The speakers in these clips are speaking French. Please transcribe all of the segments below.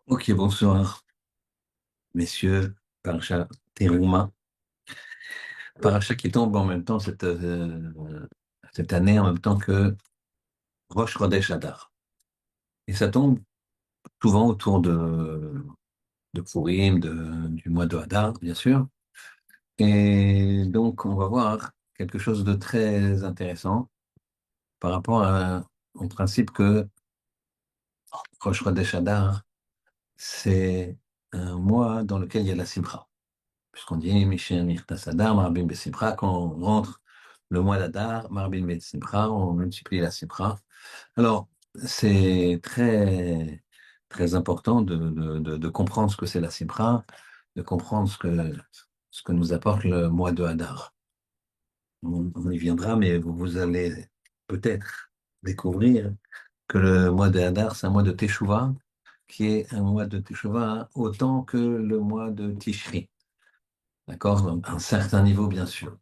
Ok, bonsoir, messieurs. Paracha Teruma. Paracha qui tombe en même temps cette année, en même temps que Rosh Chodesh Adar. Et ça tombe souvent autour de Purim, du mois de Hadar, bien sûr. Et donc, on va voir quelque chose de très intéressant par rapport au principe que Rosh Chodesh Adar, c'est un mois dans lequel il y a la Simcha. Puisqu'on dit Michel Mirtas Adar, Marbim Besipra, quand on rentre le mois d'Adar, Marbim Besipra, on multiplie la Sipra. Alors, c'est très important de comprendre ce que c'est la Sipra, de comprendre ce que nous apporte le mois de Hadar. On y viendra, mais vous allez peut-être découvrir que le mois de Hadar, c'est un mois de Teshuvah, qui est un mois de Teshuvah autant que le mois de Tishri. D'accord? À un certain niveau, bien sûr.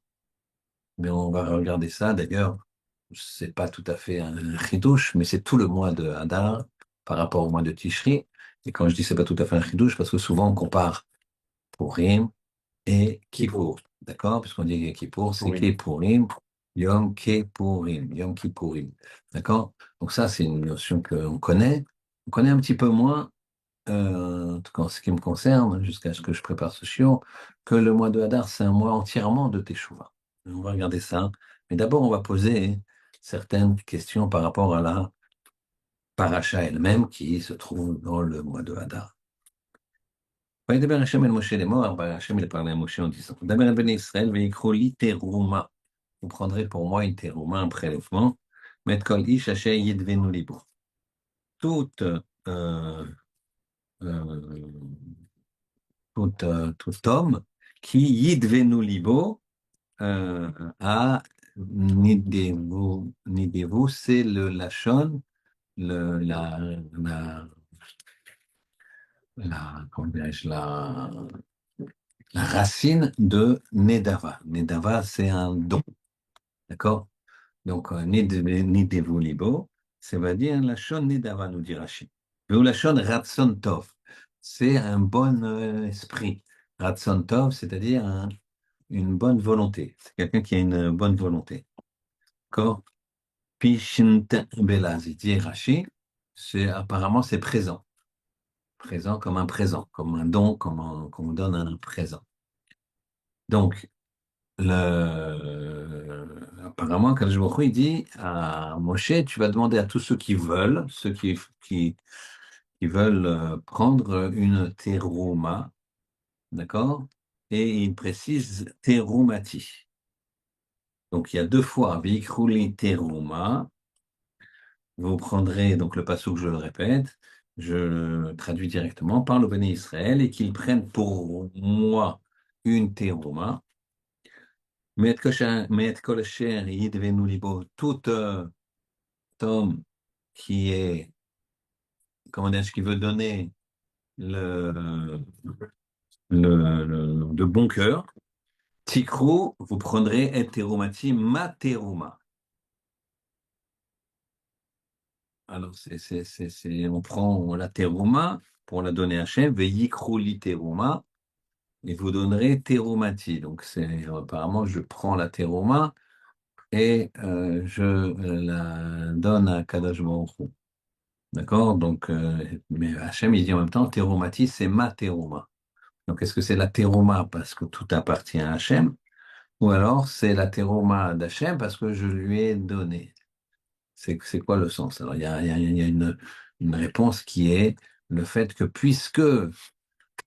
Mais on va regarder ça. D'ailleurs, c'est pas tout à fait un chidouche, mais c'est tout le mois de Hadar par rapport au mois de Tishri. Et quand je dis c'est pas tout à fait un chidouche, parce que souvent on compare Purim et Kippour. D'accord? Puisqu'on dit Kippour, c'est Oui. Kippurim, Yom Kippourim, Yom Kippourim. D'accord? Donc ça, c'est une notion qu'on connaît. On connaît un petit peu moins en tout cas en ce qui me concerne, jusqu'à ce que je prépare ce shiur, que le mois de Hadar, c'est un mois entièrement de Teshuvah. On va regarder ça. Mais d'abord, on va poser certaines questions par rapport à la paracha elle-même qui se trouve dans le mois de Hadar. וידבר השם אל משה לאמור, השם il parlait à Moshe en disant, דבר אל בני ישראל ויקחו לי תרומה. Vous prendrez pour moi une terouma, un prélèvement, met kol ish asher yidvenu libo. Toute euh, euh, tout homme qui yidvenu libo a nidevu, c'est le lachon, la, comment dirais-je, la racine de nedava. Nedava, c'est un don, d'accord? Donc, nidevu libo, ça va dire lachon nedava, nous dit Rachid. Ou lachon ratson tov, c'est un bon esprit. Ratson tov, c'est-à-dire une bonne volonté. C'est quelqu'un qui a une bonne volonté. D'accord? Pishint Belaz, dit Rashi, apparemment c'est présent. Présent comme un présent, comme un don, comme on donne un présent. Donc, apparemment, Kadosh Baruch Hu, il dit à Moshe, tu vas demander à tous ceux qui veulent, qui veulent prendre une terouma, d'accord? Et il précise teroumati. Donc, il y a deux fois, Vikruli teruma. Vous prendrez donc le passouk, je le répète, je le traduis directement, par le béni Israël, et qu'ils prennent pour moi une teruma. Met kol asher yidvenu libo, tout homme qui est, comment dire, qui veut donner le, de bon cœur, tikrou, vous prendrez et terumati, ma teruma. Alors, on prend la terouma pour la donner à Hachem, veyikrou li terouma, et vous donnerez terumati. Donc, apparemment, je prends la terouma et je la donne à Kadosh Baruch Hu. D'accord? Donc, mais Hachem, il dit en même temps, terumati, c'est ma terouma. Donc, est-ce que c'est la terouma parce que tout appartient à Hachem, ou alors c'est la terouma d'Hachem parce que je lui ai donné? C'est quoi le sens? Alors, il y a une réponse qui est le fait que puisque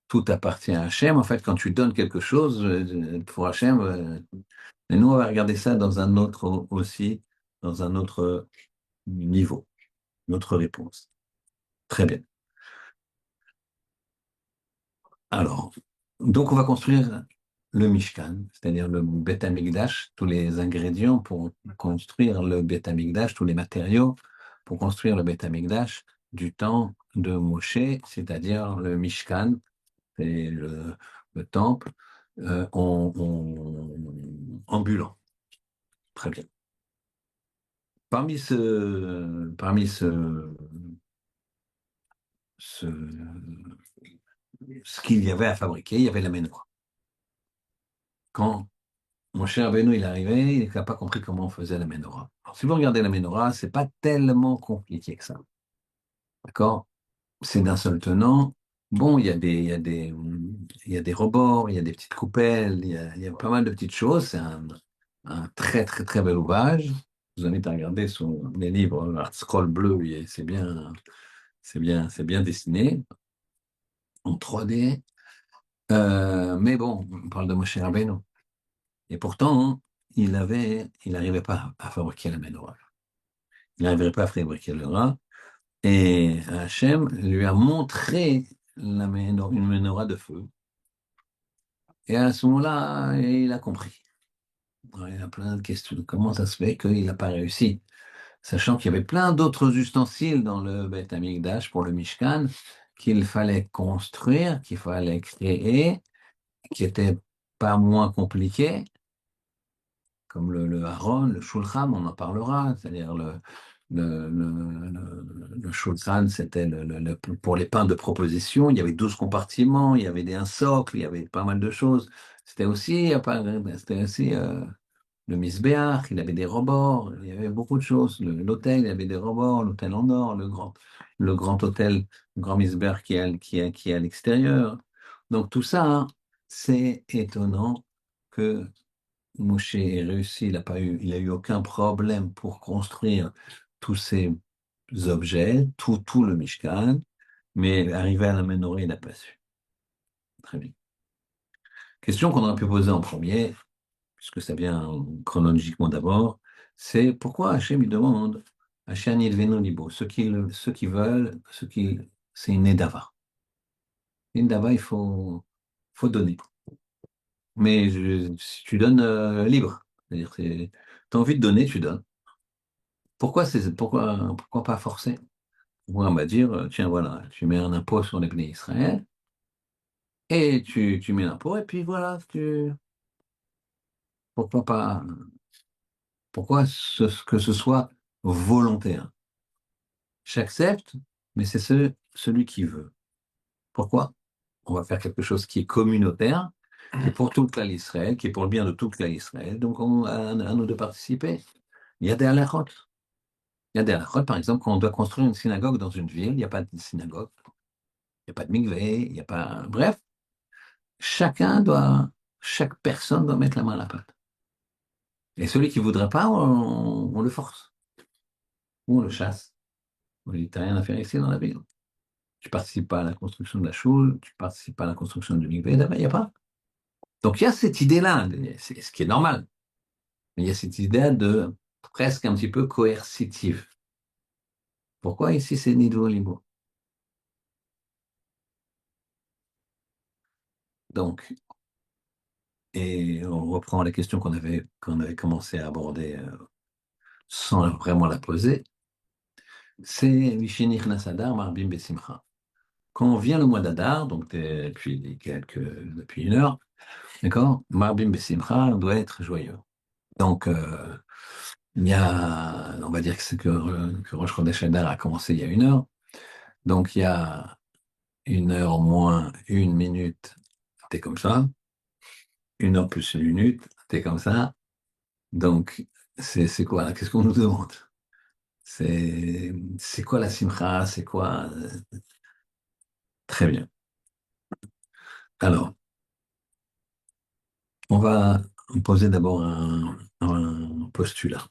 tout appartient à Hachem, en fait, quand tu donnes quelque chose pour Hachem, et nous, on va regarder ça dans un autre aussi, dans un autre niveau, notre réponse. Très bien. Alors, donc, on va construire le Mishkan, c'est-à-dire le Beth Amikdash, tous les ingrédients pour construire le Beth Amikdash, tous les matériaux pour construire le Beth Amikdash du temps de Moshe, c'est-à-dire le Mishkan, c'est le temple ambulant. Très bien. Parmi ce qu'il y avait à fabriquer, il y avait la menorah. Quand mon cher Beno, il est arrivé, il n'a pas compris comment on faisait la menorah. Alors, si vous regardez la menorah, c'est pas tellement compliqué que ça. D'accord? C'est d'un seul tenant. Bon, il y a des rebords, il y a des petites coupelles, il y a pas mal de petites choses. C'est un très, très, très bel ouvrage. Je vous invite à regarder sur les livres, Art Scroll bleu, c'est bien dessiné en 3D. Mais bon, on parle de Moshe Rabbeinu. Et pourtant, il n'arrivait pas à fabriquer la menorah. Il n'arrivait pas à fabriquer le rat. Et Hachem lui a montré une menorah de feu. Et à ce moment-là, il a compris. Alors, il a plein de questions. Comment ça se fait qu'il n'a pas réussi? Sachant qu'il y avait plein d'autres ustensiles dans le Beth Amikdash pour le Mishkan qu'il fallait construire, qu'il fallait créer, qui n'étaient pas moins compliqués, comme le Haron, le Shulchan, on en parlera, c'est-à-dire le Shulchan, c'était pour les pains de proposition, il y avait 12 compartiments, il y avait un socle, il y avait pas mal de choses. C'était aussi le Misbéach, il avait des rebords, il y avait beaucoup de choses. L'hôtel, il y avait des rebords, l'hôtel en or, le grand hôtel, le grand Misbéach qui est à l'extérieur. Donc tout ça, hein, c'est étonnant que Moshe ait réussi, il a eu aucun problème pour construire tous ces objets, tout le Mishkan, mais arrivé à la menorah, il n'a pas su. Très bien. Question qu'on aurait pu poser en premier, puisque ça vient chronologiquement d'abord, c'est pourquoi Hachem lui demande Hachem Yilvenu Libo, ceux qui veulent, c'est une Nedava. Une Nedava, faut donner. Mais si tu donnes libre, c'est-à-dire tu as envie de donner, tu donnes. Pourquoi pas forcer? Pourquoi on va dire, tiens, voilà, tu mets un impôt sur les bénis Israël, et tu mets l'impôt, et puis voilà, pourquoi pas, que ce soit volontaire? J'accepte, mais c'est celui qui veut. Pourquoi? On va faire quelque chose qui est communautaire, qui est pour tout le clan Israël, qui est pour le bien de tout le clan Israël, donc à nous de participer. Il y a des halakhot. Il y a des halakhot, par exemple, quand on doit construire une synagogue dans une ville, il n'y a pas de synagogue, il n'y a pas de mikvé, il n'y a pas. Bref, chaque personne doit mettre la main à la pâte. Et celui qui ne voudrait pas, on le force, ou on le chasse. On lui dit, t'as rien à faire ici dans la ville. Tu ne participes pas à la construction de la choule, tu ne participes pas à la construction du mikvé, il n'y a pas. Donc il y a cette idée-là, c'est ce qui est normal. Mais il y a cette idée de presque un petit peu coercitive. Pourquoi ici c'est Nidvo Libo? Donc, et on reprend la question qu'on avait commencé à aborder sans vraiment la poser, c'est Mishinich Nasadar Marbim Besimcha. Quand vient le mois d'Adar, donc depuis une heure, d'accord, Marbim Besimcha doit être joyeux. Donc, il y a, on va dire que Rosh Chodesh Adar a commencé il y a une heure. Donc, il y a une heure moins une minute, t'es comme ça. Une heure plus une minute, t'es comme ça. Donc, c'est quoi là? Qu'est-ce qu'on nous demande? C'est quoi la simcha? C'est quoi? Très bien. Alors, on va poser d'abord un postulat.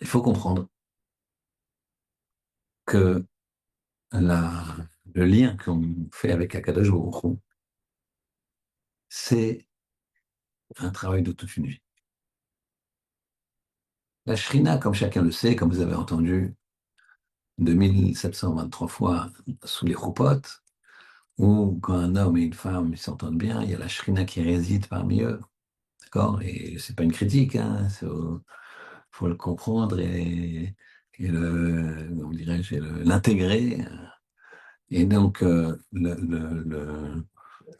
Il faut comprendre que le lien qu'on fait avec Akadosh Baruch Hu, c'est un travail de toute une vie. La Shrina, comme chacun le sait, comme vous avez entendu 2723 fois sous les roupotes, où quand un homme et une femme ils s'entendent bien, il y a la Shrina qui réside parmi eux. D'accord? Et c'est pas une critique, hein, faut le comprendre et comment dirais-je, l'intégrer. Et donc,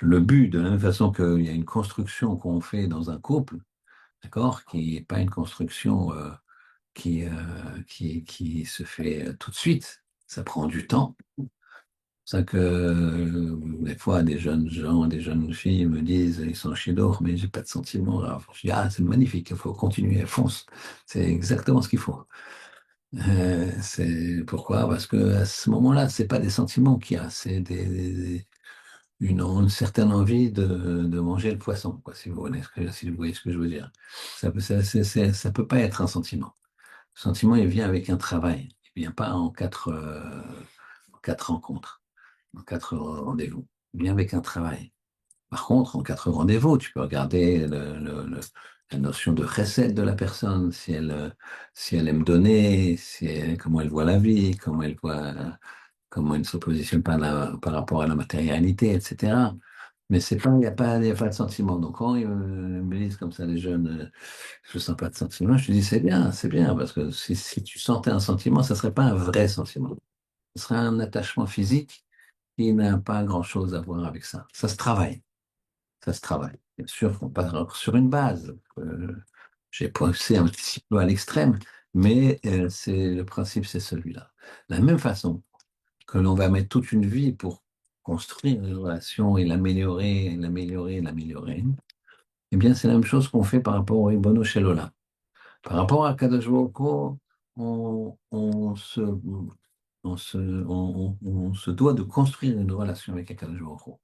le but, de la même façon qu'il y a une construction qu'on fait dans un couple, d'accord, qui n'est pas une construction qui se fait tout de suite, ça prend du temps. C'est ça que des fois, des jeunes gens, des jeunes filles me disent, ils sont chez d'or, mais j'ai pas de sentiments. Alors, je dis, ah, c'est magnifique, il faut continuer, fonce. C'est exactement ce qu'il faut. C'est pourquoi? Parce que à ce moment-là, c'est pas des sentiments qu'il y a, c'est une certaine envie de manger le poisson, quoi, si vous voyez si vous voyez ce que je veux dire. Ça peut pas être un sentiment. Le sentiment, il vient avec un travail. Il vient pas en quatre rencontres, en quatre rendez-vous. Il vient avec un travail. Par contre, en quatre rendez-vous, tu peux regarder la notion de recette de la personne, si elle aime donner, comment elle voit la vie, comment elle se positionne par rapport à la matérialité, etc. Mais c'est pas, il y a pas de sentiment. Donc quand ils me disent comme ça, les jeunes, je sens pas de sentiment, je dis c'est bien, parce que si tu sentais un sentiment, ça serait pas un vrai sentiment. Ce serait un attachement physique qui n'a pas grand-chose à voir avec ça. Ça se travaille. Ça se travaille. Bien sûr qu'on part sur une base. J'ai poussé un petit peu à l'extrême, mais le principe, c'est celui-là. De la même façon que l'on va mettre toute une vie pour construire une relation et l'améliorer, eh bien, c'est la même chose qu'on fait par rapport au Ribono Shel Olam. Par rapport à Kadosh Baruch Hu, on se doit de construire une relation avec Kadosh Baruch Hu,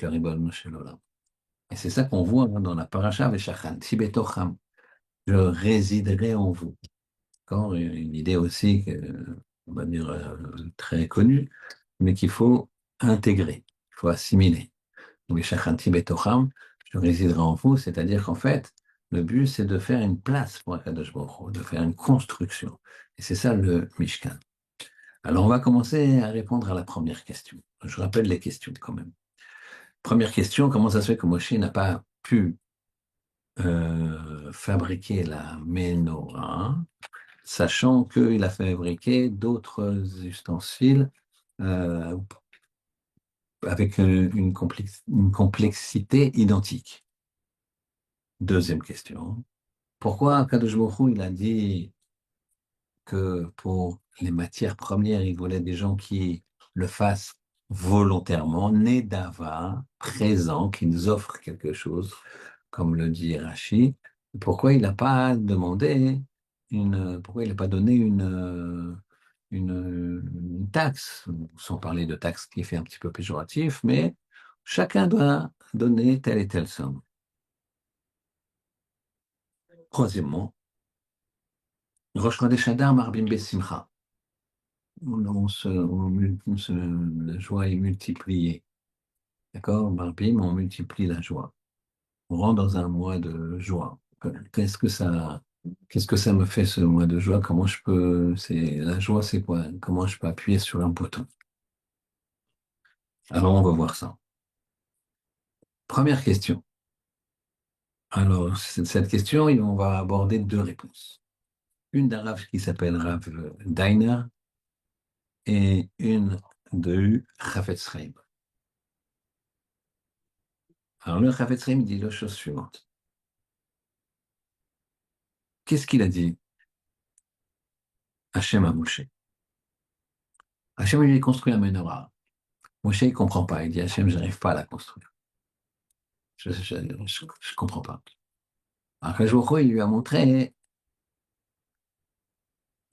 le Ribono Shel Olam. Et c'est ça qu'on voit dans la paracha Veshachan, Tibetocham. Je résiderai en vous. Encore une idée aussi, on va dire, très connue, mais qu'il faut intégrer, il faut assimiler. Veshachan Tibetocham, je résiderai en vous, c'est-à-dire qu'en fait, le but, c'est de faire une place pour Akadosh Baruch Hu, de faire une construction. Et c'est ça le Mishkan. Alors, on va commencer à répondre à la première question. Je rappelle les questions quand même. Première question, comment ça se fait que Moshe n'a pas pu fabriquer la menorah, sachant qu'il a fabriqué d'autres ustensiles euh, avec une complexité identique. Deuxième question. Pourquoi Kadosh Baruch Hu, il a dit que pour les matières premières, il voulait des gens qui le fassent volontairement, nés d'ava, présents, qui nous offrent quelque chose, comme le dit Rashi. Pourquoi il n'a pas demandé pourquoi il n'a pas donné une taxe, sans parler de taxe qui fait un petit peu péjoratif, mais chacun doit donner telle et telle somme. Troisièmement, Rosh Chodesh Adar Marbim Besimcha. La joie est multipliée. D'accord? Barbim, on multiplie la joie. On rentre dans un mois de joie. Qu'est-ce que ça, qu'est-ce que ça me fait ce mois de joie? Comment je peux, la joie, c'est quoi? Comment je peux appuyer sur un bouton? Alors, on va voir ça. Première question. Alors, cette question, on va aborder deux réponses. Une d'un Rav qui s'appelle Rav Dainer et une de Chafetz Chaim. Alors, le Chafetz Chaim dit la chose suivante. Qu'est-ce qu'il a dit Hachem à Moshe? Hachem lui construit un menorah. Moshe, il ne comprend pas. Il dit Hachem, je n'arrive pas à la construire. Je comprends pas. Alors, un jour, il lui a montré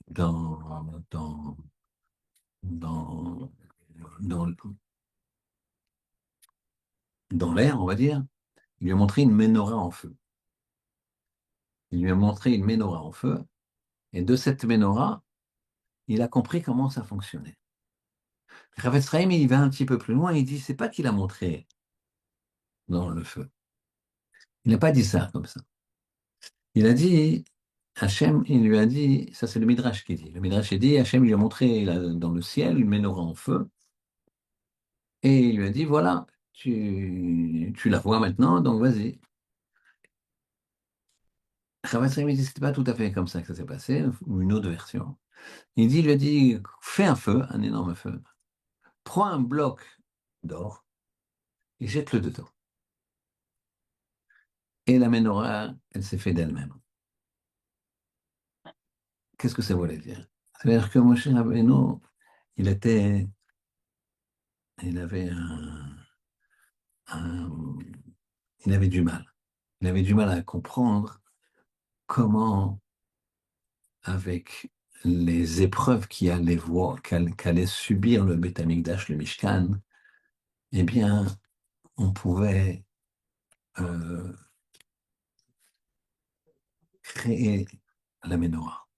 dans, dans, dans, dans, dans l'air, on va dire, il lui a montré une menorah en feu. Il lui a montré une menorah en feu. Et de cette menorah, il a compris comment ça fonctionnait. Rav Chaim, il va un petit peu plus loin. Il dit c'est pas qu'il a montré dans le feu. Il n'a pas dit ça comme ça. Il a dit, Hachem, il lui a dit, ça c'est le Midrash qui dit. Le Midrash il dit, Hachem lui a montré dans le ciel une menorah en feu, et il lui a dit, voilà, tu la vois maintenant, donc vas-y. Chavetz Chaim, il dit, c'était pas tout à fait comme ça que ça s'est passé, ou une autre version. Il lui a dit, fais un feu, un énorme feu, prends un bloc d'or et jette-le dedans. Et la menorah, elle s'est fait d'elle-même. Qu'est-ce que ça voulait dire? C'est-à-dire que Moshe Rabbeinu, il était il avait il avait du mal. Il avait du mal à comprendre comment, avec les épreuves qu'allait subir le Beth Amikdash, le Mishkan, eh bien, on pouvait euh, créer la menorah.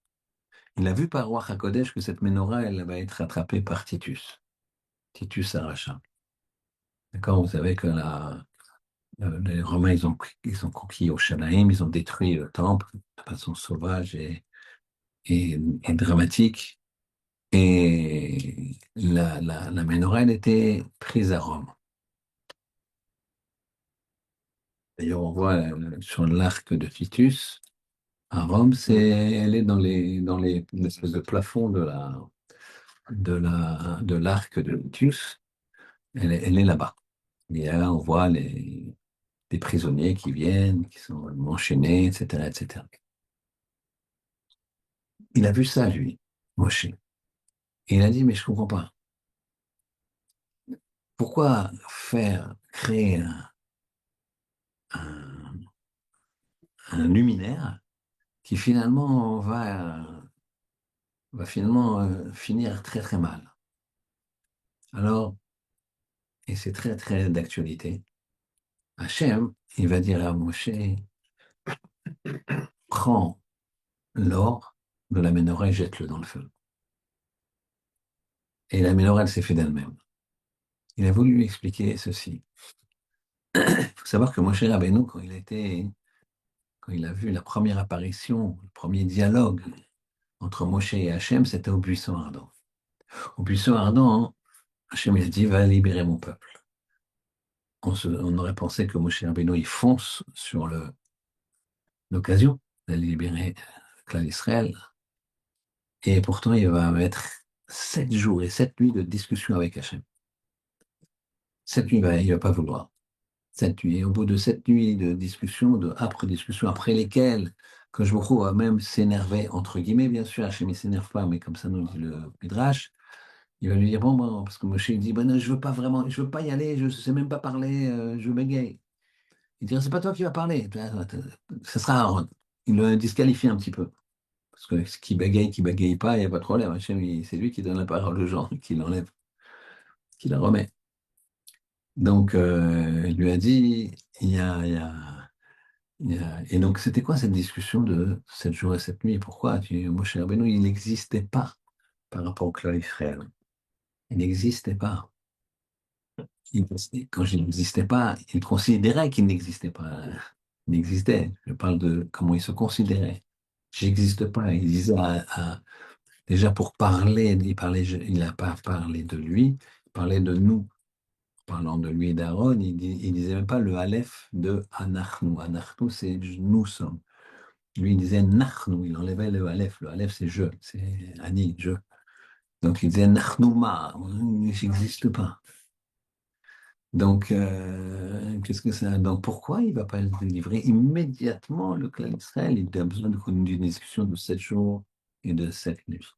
Il a vu par Ruach HaKodesh que cette menorah, elle va être attrapée par Titus. Titus Aracha. D'accord, vous savez que les Romains, ils ont conquis Yerushalayim, ils ont détruit le temple de façon sauvage et dramatique. Et la menorah, elle était prise à Rome. D'ailleurs, on voit sur l'arc de Titus, à Rome, elle est dans l'espèce de plafond de l'arc de Titus. Elle est là-bas. Et là, on voit des prisonniers qui viennent, qui sont enchaînés, etc., etc. Il a vu ça, lui, Moshe. Et il a dit, mais je comprends pas. Pourquoi créer un, un luminaire qui finalement va finalement finir très très mal. Alors, et c'est très très d'actualité, Hachem, il va dire à Moshe, prends l'or de la menorah et jette-le dans le feu. Et la menorah, elle s'est fait d'elle-même. Il a voulu lui expliquer ceci. Il faut savoir que Moshe Rabbeinu, quand il a vu la première apparition, le premier dialogue entre Moshe et Hachem, c'était au buisson ardent. Au buisson ardent, Hachem il a dit, va libérer mon peuple. On aurait pensé que Moshe Rabbeinu, il fonce sur l'occasion d'aller libérer le clan d'Israël. Et pourtant, il va mettre 7 jours et 7 nuits de discussion avec Hachem. 7 nuits, il ne va pas vouloir. 7 nuits. Et au bout de 7 nuits de discussion, de âpres discussions, après lesquelles que je va même s'énerver, entre guillemets, bien sûr, Hachem ne s'énerve pas, mais comme ça nous dit le Midrash, il va lui dire, bon, parce que Moshe il dit, non, je veux pas vraiment, je veux pas y aller, je ne sais même pas parler, je bégaye. Il dit, c'est pas toi qui vas parler, ce sera Aaron. Il le disqualifie un petit peu. Parce que ce qui bégaye pas, il n'y a pas de problème. Hachem, c'est lui qui donne la parole aux gens, qui l'enlève, qui la remet. Donc, il lui a dit, et donc, c'était quoi cette discussion de 7 jours et 7 nuits? Pourquoi Moshe Rabbeinu, il n'existait pas par rapport au clan Israël. Il n'existait pas. Quand il n'existait pas, il considérait qu'il n'existait pas. Il existait. Je parle de comment il se considérait. J'existe pas. Il disait déjà pour parler, il n'a pas parlé de lui, il parlait de nous. Parlant de lui et d'Aaron, il disait même pas le Aleph de Anachnu. Anachnu, c'est nous sommes. Lui, il disait Nachnu, il enlevait le Aleph. Le Aleph, c'est je, c'est Ani, je. Donc, il disait Nachnuma, j'existe pas. Donc, qu'est-ce que c'est? Donc, pourquoi il ne va pas être délivré immédiatement le clan d'Israël? Il a besoin d'une discussion de 7 jours et de 7 nuits.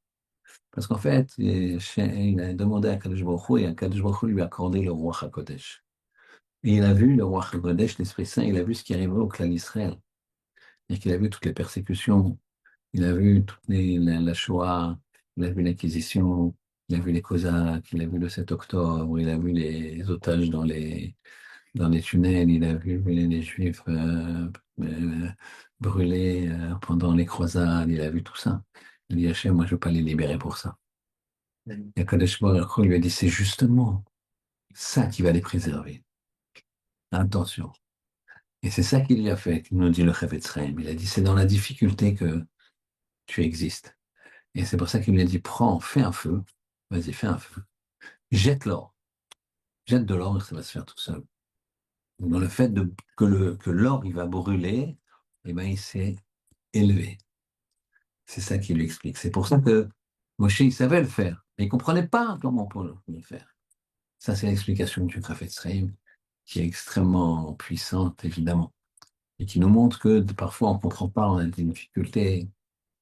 Parce qu'en fait, il a demandé à Kadosh Baruch Hu, et Kadosh Baruch Hu lui a accordé le roi HaKodesh. Et il a vu le roi HaKodesh, l'Esprit Saint, il a vu ce qui arrivait au clan d'Israël. C'est-à-dire qu'il a vu toutes les persécutions, il a vu la Shoah, il a vu l'Inquisition, il a vu les Cosaques, il a vu le 7 octobre, il a vu les otages dans les tunnels, il a vu les Juifs brûlés pendant les croisades, il a vu tout ça. Il dit, Hachem, moi je ne veux pas les libérer pour ça. Et Kadosh Baruch Hu lui a dit, c'est justement ça qui va les préserver. Attention. Et c'est ça qu'il lui a fait, il nous dit le Chavetz Chaim. Il a dit, c'est dans la difficulté que tu existes. Et c'est pour ça qu'il lui a dit, prends, fais un feu, vas-y, fais un feu, jette l'or, jette de l'or et ça va se faire tout seul. Donc, dans le fait que l'or, il va brûler, eh ben, il s'est élevé. C'est ça qui lui explique. C'est pour ça que Moshe, il savait le faire, mais il ne comprenait pas comment pour le faire. Ça, c'est l'explication du Chavetz Chaim, qui est extrêmement puissante, évidemment, et qui nous montre que parfois on ne comprend pas, on a des difficultés,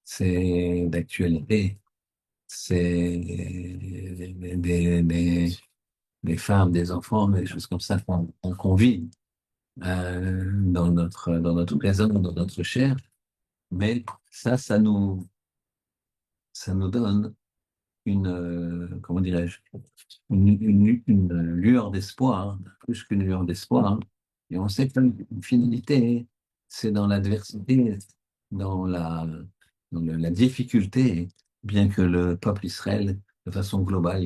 c'est d'actualité, c'est des des femmes, des enfants, des choses comme ça qu'on vit dans notre maison, dans notre chair. Mais ça nous donne une, comment dirais-je, une lueur d'espoir, hein, plus qu'une lueur d'espoir, hein. Et on sait que la finalité, c'est dans l'adversité, dans la difficulté, bien que le peuple Israël, de façon globale,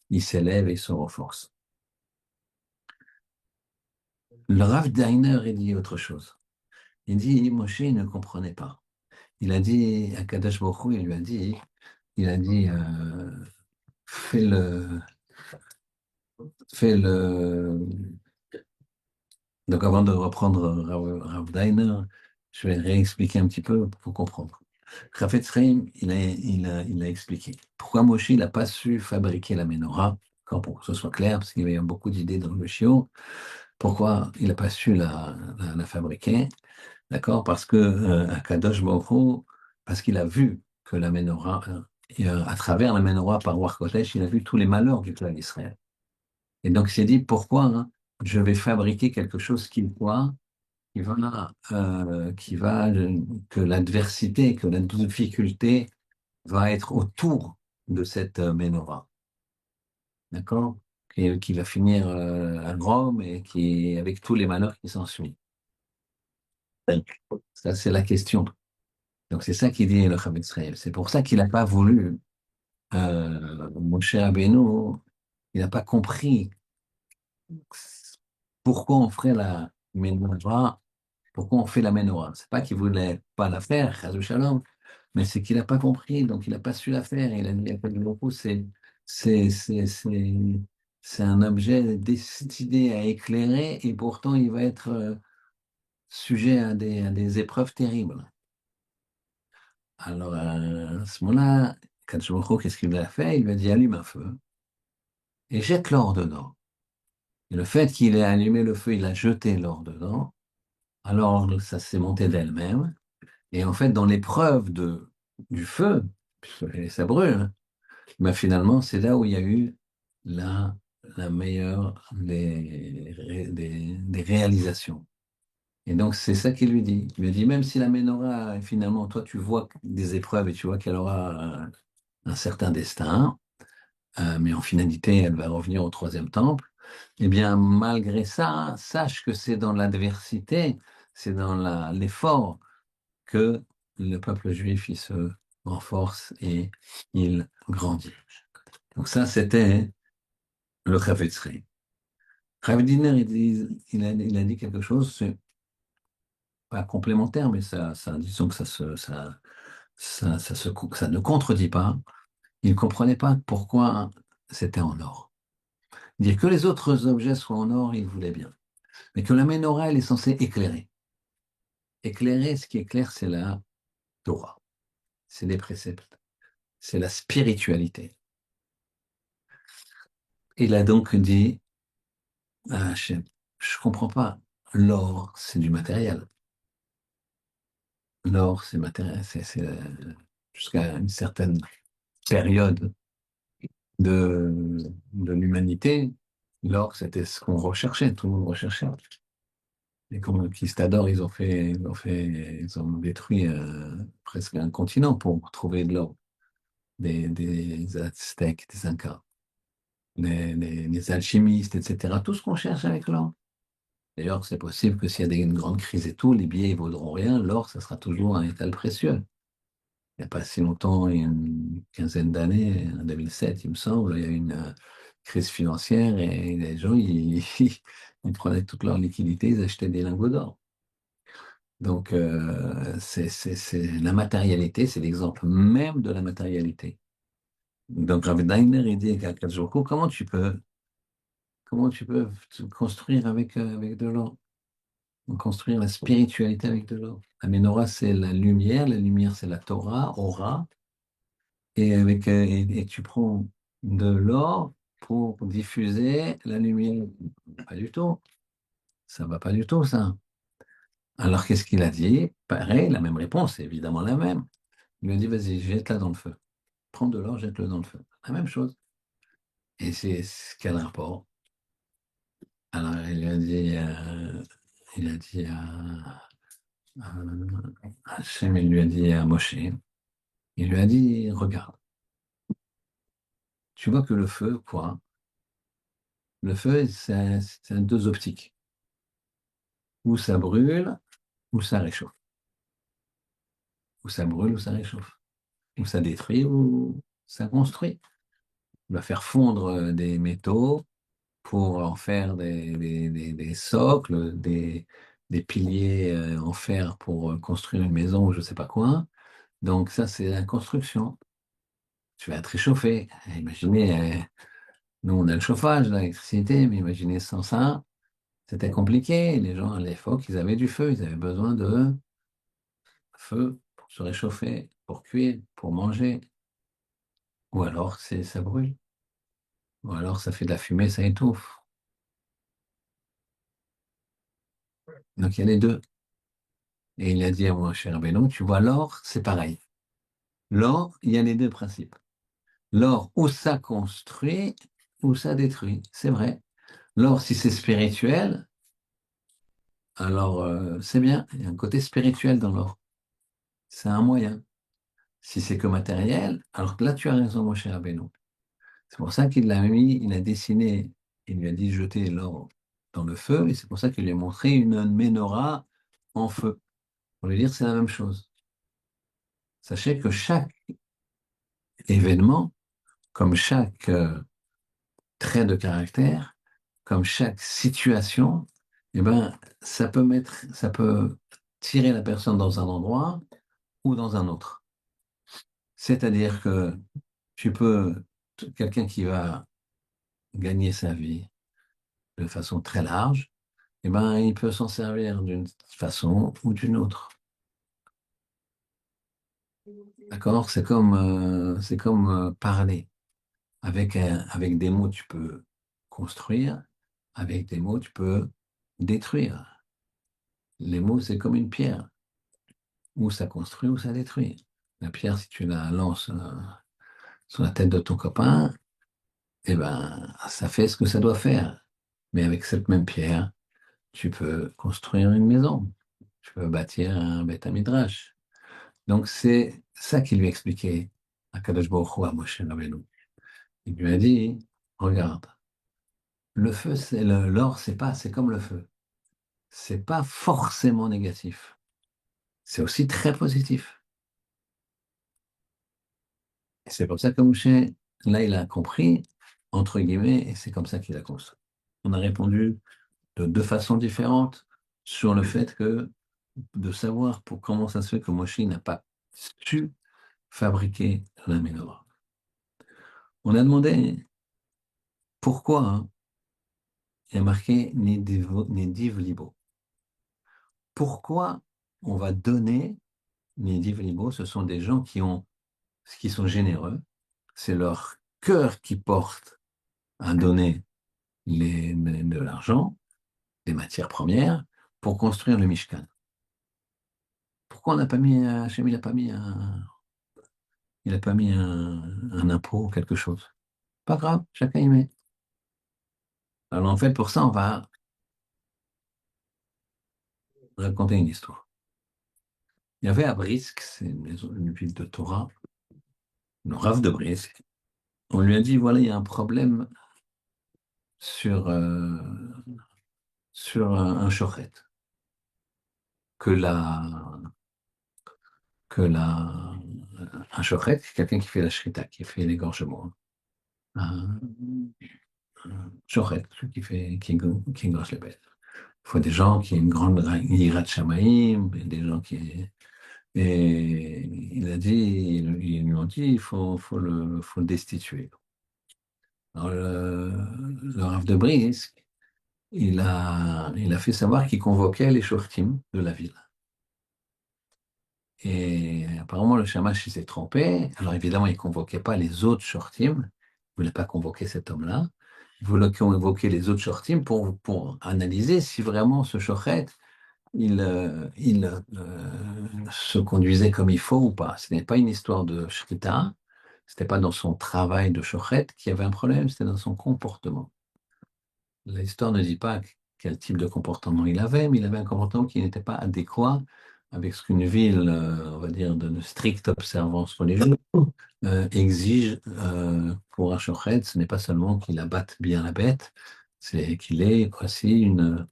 il s'élève et se renforce. Le Rav Diner, il dit autre chose. Il dit, Moshe il ne comprenait pas. Il a dit, à Kadosh Baruch Hu, il a dit, fais le, fais le, donc avant de reprendre Rav Diner, je vais réexpliquer un petit peu pour comprendre. Chafetz Chaim, il a expliqué pourquoi Moshe n'a pas su fabriquer la menorah, encore pour que ce soit clair, parce qu'il y avait beaucoup d'idées dans le chiot, pourquoi il n'a pas su la fabriquer. D'accord? Parce que Kadosh Baruch Hu, parce qu'il a vu que la menorah, à travers la menorah par Ruach Kodesh, il a vu tous les malheurs du clan d'Israël. Et donc il s'est dit, pourquoi hein, je vais fabriquer quelque chose qui va, que l'adversité, que la difficulté va être autour de cette menorah. D'accord? Qui va finir à Rome et avec tous les malheurs qui s'ensuivent. Ça, c'est la question. Donc c'est ça qu'il dit le Chavetz Israël. C'est pour ça qu'il n'a pas voulu, Moshe Rabbeinu, il n'a pas compris pourquoi on ferait la menorah, pourquoi on fait la menorah. C'est pas qu'il voulait pas la faire, chas v'shalom, mais c'est qu'il n'a pas compris, donc il n'a pas su la faire. Il a dit à beaucoup, c'est, c'est, c'est, c'est un objet destiné à éclairer et pourtant il va être sujet à des épreuves terribles. Alors, à ce moment-là, Kadosh qu'est-ce qu'il a fait? Il lui a dit allume un feu et jette l'or dedans. Et le fait qu'il ait allumé le feu, il a jeté l'or dedans. Alors, ça s'est monté d'elle-même. Et en fait, dans l'épreuve du feu, puisque ça brûle, hein, ben finalement, c'est là où il y a eu la, la meilleure des réalisations. Et donc, c'est ça qu'il lui dit. Il lui dit, même si la menorah, finalement, toi, tu vois des épreuves et tu vois qu'elle aura un certain destin, mais en finalité, elle va revenir au troisième temple. Eh bien, malgré ça, sache que c'est dans l'adversité, c'est dans l'effort que le peuple juif, il se renforce et il grandit. Donc ça, c'était le Chavetz Chaim. Rav Diner, il a dit quelque chose, c'est pas complémentaire, mais disons que ça ne contredit pas. Il ne comprenait pas pourquoi c'était en or. Dire que les autres objets soient en or, il voulait bien. Mais que la menorah, elle est censée éclairer. Éclairer, ce qui éclaire, c'est la Torah. C'est les préceptes. C'est la spiritualité. Il a donc dit à Hachem, je ne comprends pas. L'or, c'est du matériel. L'or, c'est matériel. Jusqu'à une certaine période de l'humanité, l'or, c'était ce qu'on recherchait. Tout le monde recherchait. Les conquistadors, ils ont détruit presque un continent pour trouver de l'or. Des Aztèques, des Incas, des alchimistes, etc. Tout ce qu'on cherche avec l'or. D'ailleurs, c'est possible que s'il y a une grande crise et tout, les billets ne vaudront rien. L'or, ça sera toujours un métal précieux. Il n'y a pas si longtemps, il y a une quinzaine d'années, en 2007, il me semble, il y a eu une crise financière et les gens, ils prenaient toute leur liquidité, ils achetaient des lingots d'or. Donc, c'est la matérialité, c'est l'exemple même de la matérialité. Donc, Rav Diner, il dit à Kajoku, comment tu peux te construire avec de l'or? Construire la spiritualité avec de l'or. La menorah, c'est la lumière, c'est la Torah, Aura, et tu prends de l'or pour diffuser la lumière. Pas du tout. Ça va pas du tout, ça. Alors, qu'est-ce qu'il a dit? Pareil, la même réponse, c'est évidemment la même. Il lui a dit, vas-y, jette-la dans le feu. Prends de l'or, jette-le dans le feu. La même chose. Et c'est quel rapport? Alors, il a dit Hachem, il lui a dit à Moshe, il lui a dit, regarde, tu vois que le feu, quoi? Le feu, c'est deux optiques. Ou ça brûle, ou ça réchauffe. Ou ça brûle, ou ça réchauffe. Ou ça détruit, ou ça construit. Il va faire fondre des métaux pour en faire des socles, des piliers en fer pour construire une maison ou je ne sais pas quoi. Donc ça, c'est la construction. Tu vas te réchauffer. Imaginez, nous, on a le chauffage, l'électricité, mais imaginez sans ça, c'était compliqué. Les gens, à l'époque, ils avaient du feu, ils avaient besoin de feu pour se réchauffer, pour cuire, pour manger. Ou alors, ça brûle. Ou alors, ça fait de la fumée, ça étouffe. Donc, il y a les deux. Et il a dit à moi, cher Benoît, tu vois, l'or, c'est pareil. L'or, il y a les deux principes. L'or, ou ça construit, ou ça détruit. C'est vrai. L'or, si c'est spirituel, alors c'est bien. Il y a un côté spirituel dans l'or. C'est un moyen. Si c'est que matériel, alors que là, tu as raison, mon cher Benoît. C'est pour ça qu'il l'a mis, il a dessiné, il lui a dit jeter l'or dans le feu, et c'est pour ça qu'il lui a montré une menorah en feu. Pour lui dire, c'est la même chose. Sachez que chaque événement, comme chaque trait de caractère, comme chaque situation, eh ben, ça peut tirer la personne dans un endroit ou dans un autre. C'est-à-dire que tu peux, quelqu'un qui va gagner sa vie de façon très large, eh ben, il peut s'en servir d'une façon ou d'une autre. D'accord? C'est comme parler. Avec des mots, tu peux construire. Avec des mots, tu peux détruire. Les mots, c'est comme une pierre. Ou ça construit ou ça détruit. La pierre, si tu la lances sur la tête de ton copain, eh ben, ça fait ce que ça doit faire. Mais avec cette même pierre, tu peux construire une maison. Tu peux bâtir un Beth Midrash. Donc, c'est ça qu'il lui expliquait à Kadosh Baruch Hu, à Moshe Rabbeinu. Il lui a dit, regarde, le feu, l'or, c'est comme le feu. C'est pas forcément négatif. C'est aussi très positif. Et c'est pour ça que Moshe, là, il a compris, entre guillemets, et c'est comme ça qu'il a construit. On a répondu de deux façons différentes sur le fait que de savoir pour comment ça se fait que Moshe n'a pas su fabriquer la menorah. On a demandé pourquoi hein, il y a marqué Nediv Libo. Pourquoi on va donner Nediv Libo? Ce sont des gens qui sont généreux. C'est leur cœur qui porte à donner de l'argent, des matières premières, pour construire le Mishkan. Pourquoi on n'a pas mis, Hachem, il a pas mis un impôt ou quelque chose? Pas grave, chacun y met. Alors en fait, pour ça, on va raconter une histoire. Il y avait à Brisk, c'est une ville de Torah, le Rav de Brisk. On lui a dit, voilà, il y a un problème sur, sur un shochet, que la, un shochet, c'est quelqu'un qui fait la shrita, qui fait l'égorgement. Un, un shochet, celui qui égorge les bêtes. Il faut des gens qui ont une grande hirat shamaïm, des gens qui... Et il a dit, ils lui ont dit, faut le destituer. Alors, le Rav de Brisk, il a fait savoir qu'il convoquait les shoftim de la ville. Et apparemment, le shamash il s'est trompé. Alors évidemment, il ne convoquait pas les autres shoftim. Il ne voulait pas convoquer cet homme-là. Il voulait convoquer les autres shoftim pour analyser si vraiment ce shochet, il se conduisait comme il faut ou pas. Ce n'est pas une histoire de shrita, C'était pas dans son travail de shochet qu'il y avait un problème, c'était dans son comportement. L'histoire ne dit pas quel type de comportement il avait, mais il avait un comportement qui n'était pas adéquat avec ce qu'une ville, on va dire, de stricte observance religieuse, exige pour un shochet. Ce n'est pas seulement qu'il abatte bien la bête, c'est qu'il ait aussi une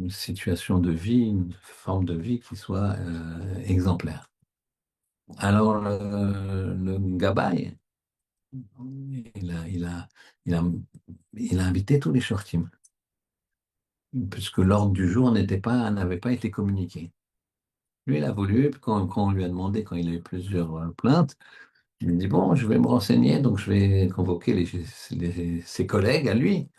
situation de vie, une forme de vie qui soit exemplaire. Alors, le Gabay, il a, il a, il a, il a invité tous les shortim, puisque l'ordre du jour n'avait pas été communiqué. Lui, il a voulu, quand on lui a demandé, quand il a eu plusieurs plaintes, il me dit, bon, je vais me renseigner, donc je vais convoquer ses collègues à lui.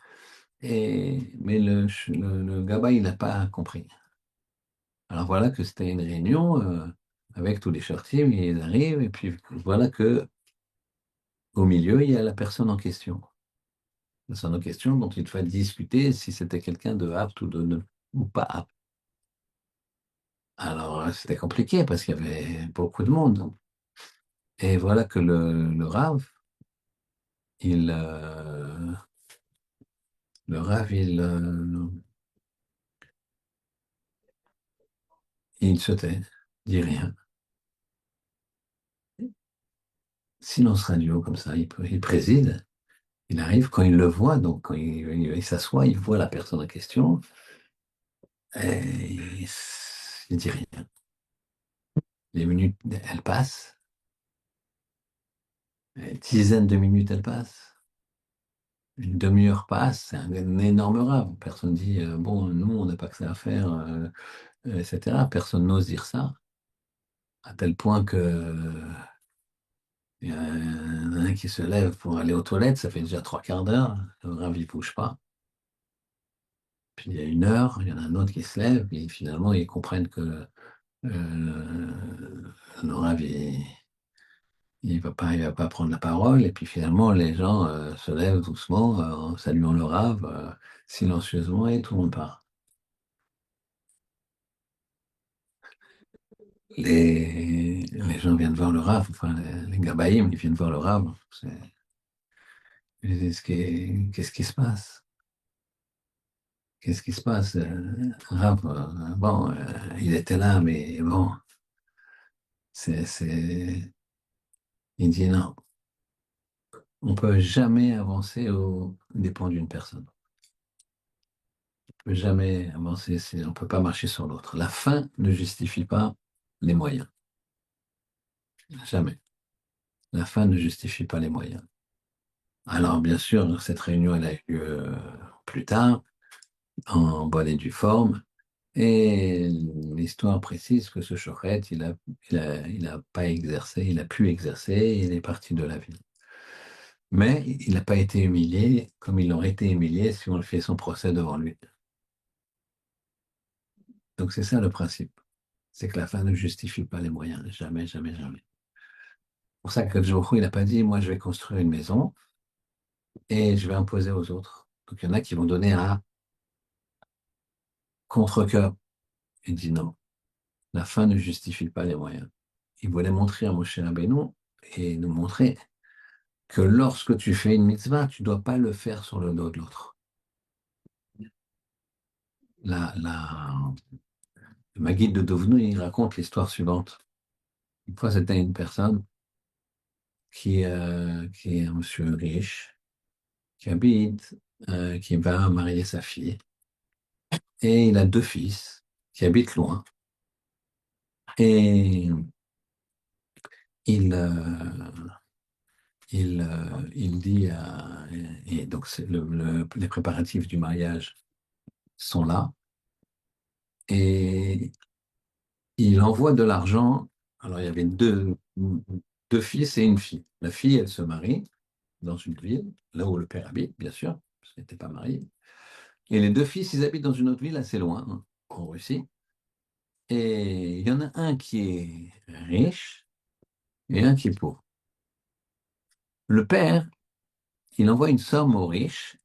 Mais le Gabay, il n'a pas compris. Alors voilà que c'était une réunion avec tous les shortim, ils arrivent, et puis voilà que au milieu, il y a la personne en question. La personne en question dont il fallait discuter si c'était quelqu'un de apte ou pas apte. Alors c'était compliqué parce qu'il y avait beaucoup de monde. Et voilà que le Rav, il, euh, le Rav, il se tait, dit rien. Silence radio comme ça, il préside. Il arrive quand il le voit, donc quand il s'assoit, il voit la personne en question, et il dit rien. Les minutes, elles passent, une dizaine de minutes, elles passent, une demi-heure passe, c'est un énorme rave. Personne dit, bon, nous, on n'a pas que ça à faire, etc. Personne n'ose dire ça, à tel point que il y en a un qui se lève pour aller aux toilettes, ça fait déjà trois quarts d'heure, le rave, il bouge pas. Puis il y a une heure, il y en a un autre qui se lève, et finalement, ils comprennent que le rave, il va pas prendre la parole. Et puis finalement, les gens se lèvent doucement en saluant le rave, silencieusement, et tout le monde part. Les gens viennent voir le rave, enfin les Gabaïm, ils viennent voir le rave. Ils disent, qu'est-ce qui se passe? Qu'est-ce qui se passe? Rav, bon, il était là, mais bon, c'est... Il dit non, on peut jamais avancer au dépend d'une personne. On peut jamais avancer, on peut pas marcher sur l'autre. La fin ne justifie pas les moyens. Jamais. La fin ne justifie pas les moyens. Alors, bien sûr, cette réunion, elle a eu lieu plus tard, en bonne et due forme. Et l'histoire précise que ce Shochet, il a pas exercé, il a pu exercer, il est parti de la ville. Mais il n'a pas été humilié comme il aurait été humilié si on le fait son procès devant lui. Donc c'est ça le principe. C'est que la fin ne justifie pas les moyens. Jamais, jamais, jamais. C'est pour ça que Joe, il n'a pas dit, moi je vais construire une maison et je vais imposer aux autres. Donc il y en a qui vont donner un contre-cœur. Il dit non, la fin ne justifie pas les moyens. Il voulait montrer à Moshe Rabbeinu et nous montrer que lorsque tu fais une mitzvah, tu ne dois pas le faire sur le dos de l'autre. La, le Maguide de Dovnou, il raconte l'histoire suivante. Une fois, c'était une personne qui est un monsieur riche, qui habite, qui va marier sa fille. Et il a deux fils qui habitent loin. Et il, il dit, et donc les préparatifs du mariage sont là. Et il envoie de l'argent. Alors, il y avait deux fils et une fille. La fille, elle se marie dans une ville, là où le père habite, bien sûr, parce qu'elle n'était pas mariée. Et les deux fils, ils habitent dans une autre ville assez loin, hein, en Russie. Et il y en a un qui est riche et un qui est pauvre. Le père, il envoie une somme aux riches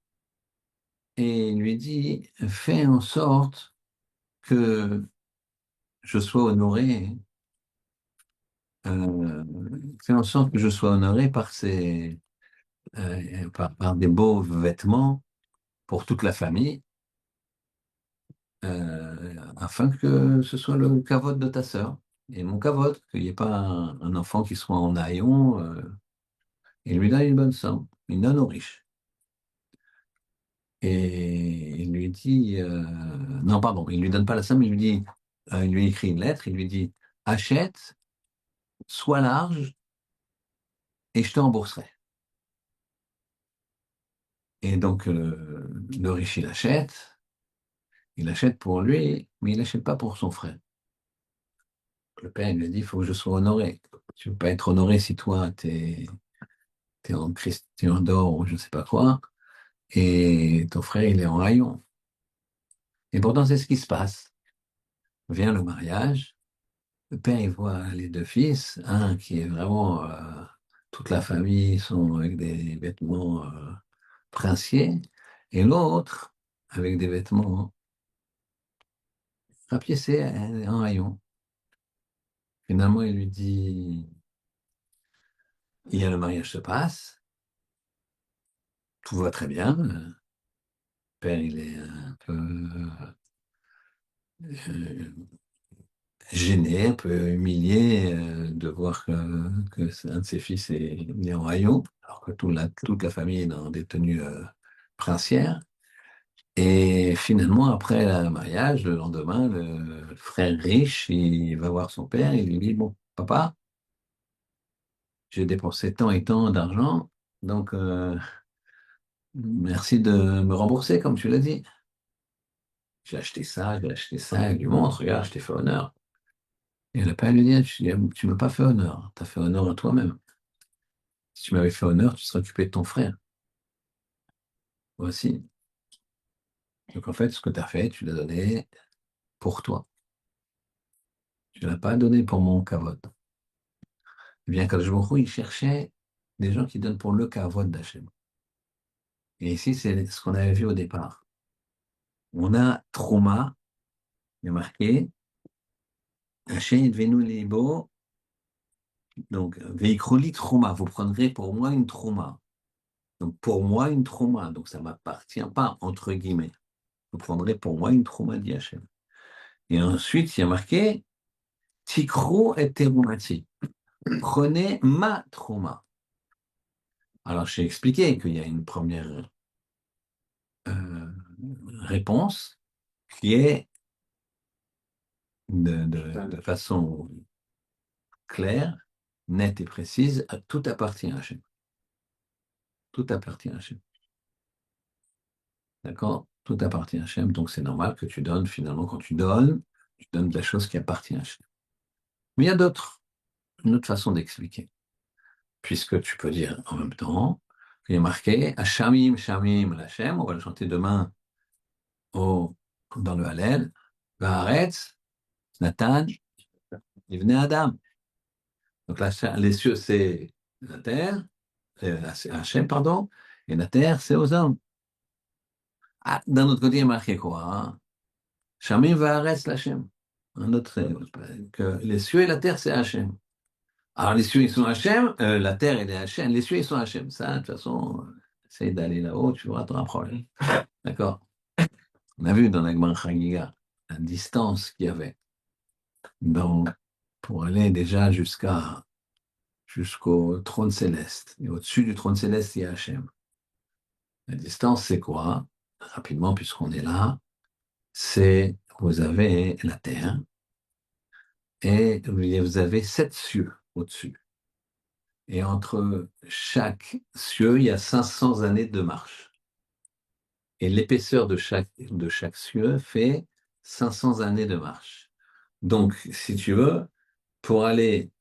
et il lui dit, fais en sorte que je sois honoré fait en sorte que je sois honoré par par des beaux vêtements pour toute la famille, afin que ce soit le kavod de ta sœur et mon kavod, qu'il n'y ait pas un enfant qui soit en haillon. Il lui donne une bonne somme, il donne aux riches. Et il lui dit, non, pardon, il lui donne pas la somme, il lui dit, il lui écrit une lettre, il lui dit, achète, sois large et je te rembourserai. Et donc, le riche, il achète pour lui, mais il n'achète pas pour son frère. Le père, il lui dit, il faut que je sois honoré. Tu ne peux pas être honoré si toi, t'es en Christian d'or ou je ne sais pas quoi, et ton frère, il est en haillon. Et pourtant, c'est ce qui se passe. Vient le mariage, le père, il voit les deux fils, un qui est vraiment, toute la famille sont avec des vêtements princiers, et l'autre avec des vêtements rapiécés en haillons. Finalement, il lui dit, il y a le mariage se passe, tout va très bien. Le père, il est un peu gêné, un peu humilié de voir que un de ses fils est né en haillons, alors que toute la famille est dans des tenues princières. Et finalement, après le mariage, le lendemain, le frère riche, il va voir son père et il lui dit, bon, papa, j'ai dépensé tant et tant d'argent, donc merci de me rembourser, comme tu l'as dit. J'ai acheté ça, il lui montre, regarde, je t'ai fait honneur. Et le père lui dit, tu m'as pas fait honneur, tu as fait honneur à toi-même. Si tu m'avais fait honneur, tu serais occupé de ton frère. Voici. Donc en fait, ce que tu as fait, tu l'as donné pour toi. Tu ne l'as pas donné pour mon kavod. Eh bien, Kadosh Baruch Hu, il cherchait des gens qui donnent pour le kavod d'Hachem. Et ici, c'est ce qu'on avait vu au départ. On a Trouma, il y a marqué, Hachem Venu Libo, donc Veikroli Trouma, vous prendrez pour moi une Trouma. Donc pour moi une Trouma, donc ça ne m'appartient pas, entre guillemets. Vous prendrez pour moi une Trouma d'Hachem. Et ensuite, il y a marqué, Tikro et Terumati. Prenez ma Trouma. Alors, j'ai expliqué qu'il y a une première euh, réponse qui est de façon claire, nette et précise, tout appartient à Hachem. Tout appartient à Hachem. D'accord? Tout appartient à Hachem, donc c'est normal que tu donnes, finalement, quand tu donnes de la chose qui appartient à Hachem. Mais il y a une autre façon d'expliquer, puisque tu peux dire en même temps, il est marqué, Hashamim, Shamim, Hachem, on va le chanter demain dans le Hallel, Vaaretz, Nathan, Ibn Adam. Donc là, les cieux, c'est la terre, c'est Hachem, pardon, et la terre, c'est aux hommes. Ah, d'un autre côté, il y a marqué quoi? Hein? Shamim va'aretz l'Hachem. Un autre, que les cieux et la terre, c'est Hachem. Alors, les cieux, ils sont Hachem, la terre, elle est Hachem, les cieux, ils sont Hachem. Ça, de toute façon, essaye d'aller là-haut, tu verras, tu auras un problème. D'accord? On a vu dans la Gemara Chagiga la distance qu'il y avait pour aller déjà jusqu'au trône céleste. Et au-dessus du trône céleste, il y a Hachem. La distance, c'est quoi? Rapidement, puisqu'on est là, c'est, vous avez la terre et vous avez 7 cieux au-dessus. Et entre chaque cieux, il y a 500 années de marche. Et l'épaisseur de chaque cieux fait 500 années de marche. Donc, si tu veux, pour aller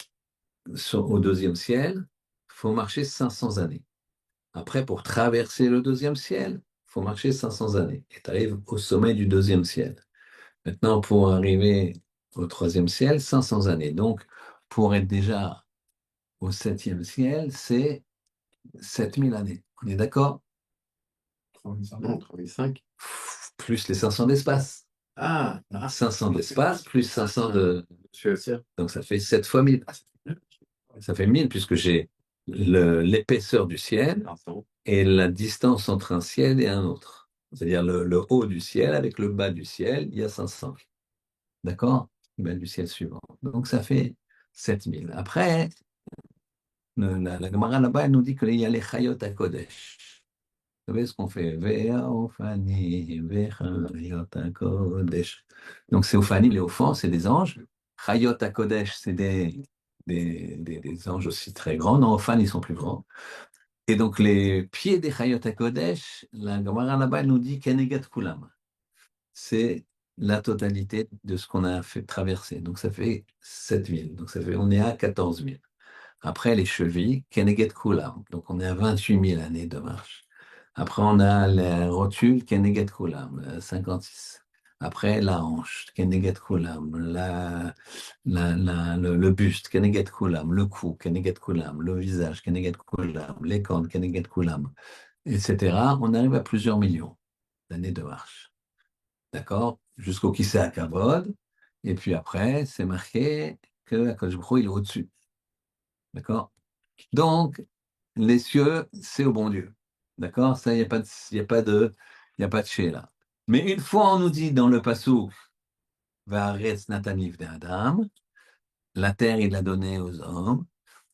au deuxième ciel, il faut marcher 500 années. Après, pour traverser le deuxième ciel, il faut marcher 500 années. Et tu arrives au sommet du deuxième ciel. Maintenant, pour arriver au troisième ciel, 500 années. Donc, pour être déjà au septième ciel, c'est 7000 années. On est d'accord? 35. Plus les 500 d'espace. Ah, 500 d'espace, plus 500 de... je suis aussi. Donc, ça fait 7 fois 1000. Ça fait 1000 puisque j'ai l'épaisseur du ciel et la distance entre un ciel et un autre. C'est-à-dire le haut du ciel avec le bas du ciel, il y a 500. D'accord? Le bas du ciel suivant. Donc ça fait 7000. Après, la Gemara là-bas, elle nous dit qu'il y a les Chayot à Kodesh. Vous savez ce qu'on fait? Vea Ophani, Vechayot HaKodesh. Donc c'est Ophani, les offenses, c'est des anges. Chayot HaKodesh, c'est des anges aussi très grands. Non, Ophani, ils sont plus grands. Et donc les pieds des Chayot HaKodesh, la Gemara là-bas, elle nous dit Kenegat Kulam. C'est la totalité de ce qu'on a fait traverser. Donc ça fait 7000. Donc ça fait, on est à 14 000. Après, les chevilles, Kenneget Kulam. Donc, on est à 28 000 années de marche. Après, on a les rotules, Kenneget Kulam, 56. Après, la hanche, Kenneget Kulam. Le buste, Kenneget Kulam. Le cou, Kenneget Kulam. Le visage, Kenneget Kulam. Les cornes, Kenneget Kulam. Etc. On arrive à plusieurs millions d'années de marche. D'accord? Jusqu'au Kisei Hakavod. Et puis après, c'est marqué que Akadosh Baruch Hu, il est au-dessus. D'accord? Donc, les cieux, c'est au bon Dieu. D'accord? Ça, il n'y a pas de, il y a pas de, il y a pas de chez là. Mais une fois, on nous dit dans le Passouk, Va'aretz Natanif de Adam, la terre, il l'a donnée aux hommes.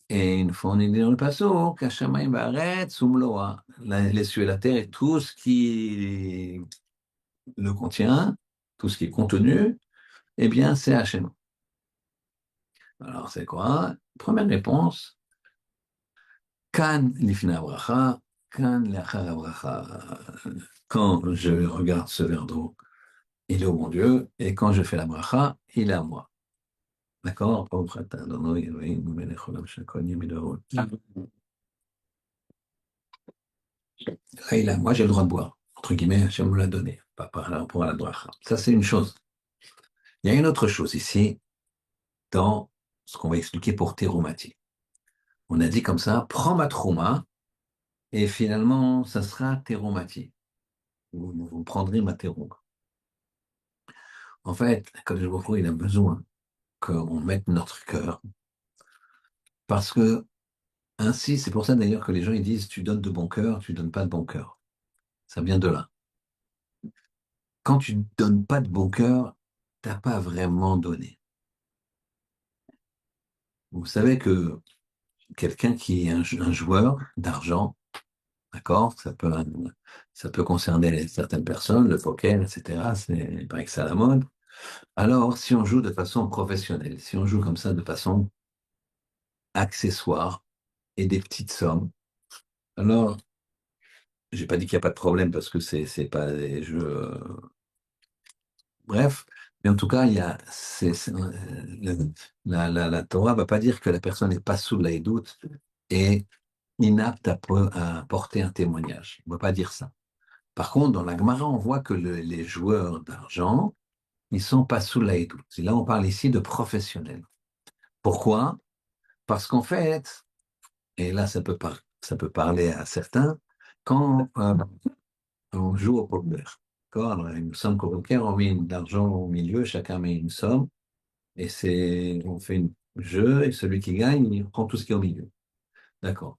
Et une fois, on est dit dans le Passouk, Hashamayim Va'aretz Umloa, les cieux et la terre et tout ce qui le contient, tout ce qui est contenu, eh bien, c'est Hachem. Alors, c'est quoi? Première réponse, Kan lifna bracha, kan leachar bracha. Quand je regarde ce verre d'eau, il est au bon Dieu, et quand je fais la bracha, il est à moi. D'accord? Là, il est à moi, j'ai le droit de boire. Entre guillemets, Hachem me l'a donné, pas par rapport à la bracha. Ça, c'est une chose. Il y a une autre chose ici, dans ce qu'on va expliquer pour Terumati. On a dit comme ça, prends ma trouma, et finalement, ça sera Terumati. Vous prendrez ma terouma. En fait, quand je vois il a besoin qu'on mette notre cœur, parce que ainsi, c'est pour ça d'ailleurs que les gens ils disent tu donnes de bon cœur, tu donnes pas de bon cœur. Ça vient de là. Quand tu donnes pas de bon cœur, t'as pas vraiment donné. Vous savez que quelqu'un qui est un joueur d'argent, d'accord, ça peut concerner certaines personnes, le poker, etc. C'est pas que ça à la mode. Alors, si on joue de façon professionnelle, si on joue comme ça de façon accessoire et des petites sommes, alors j'ai pas dit qu'il n'y a pas de problème parce que c'est pas des jeux. Bref, mais en tout cas, il y a, la Torah va pas dire que la personne n'est pas sous la doute et inapte à porter un témoignage. On va pas dire ça. Par contre, dans la Gemara, on voit que les joueurs d'argent, ils sont pas sous la doute. Et là, on parle ici de professionnels. Pourquoi? Parce qu'en fait, et là, ça peut parler à certains, quand on joue au poker. D'accord? Alors, il me semble qu'au poker, on met d'argent au milieu, chacun met une somme, et on fait un jeu, et celui qui gagne, il prend tout ce qui est au milieu. D'accord.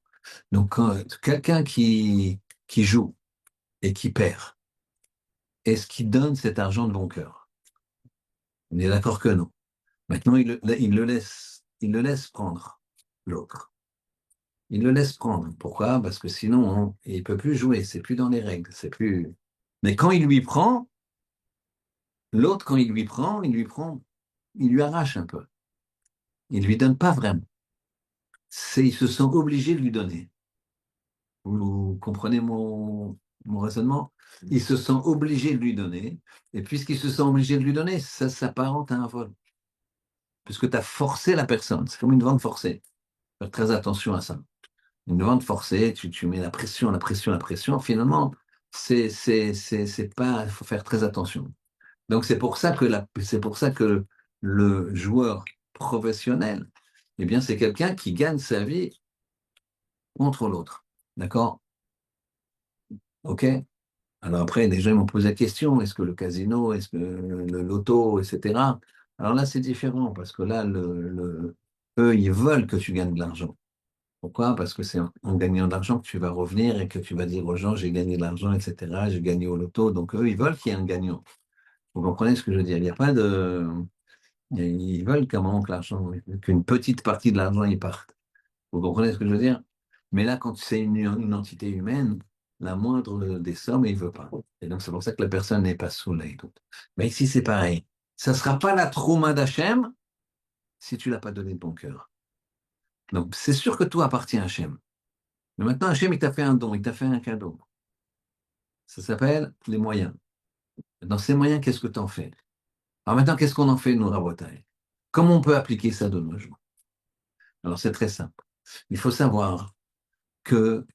Donc, quelqu'un qui joue et qui perd, est-ce qu'il donne cet argent de bon cœur? On est d'accord que non. Maintenant, il le laisse prendre, l'autre. Il le laisse prendre. Pourquoi? Parce que sinon, il peut plus jouer, c'est plus dans les règles, c'est plus. Mais quand il lui prend, l'autre, quand il lui arrache un peu. Il lui donne pas vraiment. Ils se sont obligés de lui donner. Vous comprenez mon raisonnement? Ils se sont obligés de lui donner. Et puisqu'ils se sont obligés de lui donner, ça s'apparente à un vol. Puisque tu as forcé la personne. C'est comme une vente forcée. Faire très attention à ça. Une vente forcée, tu mets la pression, la pression, la pression. Finalement, c'est pas, il faut faire très attention. Donc c'est pour ça que le joueur professionnel, eh bien, c'est quelqu'un qui gagne sa vie contre l'autre. D'accord? OK? Alors après, les gens m'ont posé la question, est-ce que le casino, est-ce que le loto, etc. Alors là, c'est différent, parce que là, Eux, ils veulent que tu gagnes de l'argent. Pourquoi? Parce que c'est en gagnant de l'argent que tu vas revenir et que tu vas dire aux gens, j'ai gagné de l'argent, etc. J'ai gagné au loto. Donc eux, ils veulent qu'il y ait un gagnant. Vous comprenez ce que je veux dire? Il n'y a pas de... Ils veulent qu'à un moment que l'argent, qu'une petite partie de l'argent y parte. Vous comprenez ce que je veux dire? Mais là, quand c'est une entité humaine, la moindre des sommes, il ne veut pas. Et donc, c'est pour ça que la personne n'est pas saoulée et tout. Mais ici, c'est pareil. Ça ne sera pas la trauma d'Hachem si tu ne l'as pas donné de ton cœur. Donc, c'est sûr que tout appartient à Hachem. Mais maintenant, Hachem, il t'a fait un don, il t'a fait un cadeau. Ça s'appelle les moyens. Dans ces moyens, qu'est-ce que tu en fais? Alors maintenant, qu'est-ce qu'on en fait, nous, rabotailles? Comment on peut appliquer ça de nos jours? Alors, c'est très simple. Il faut savoir que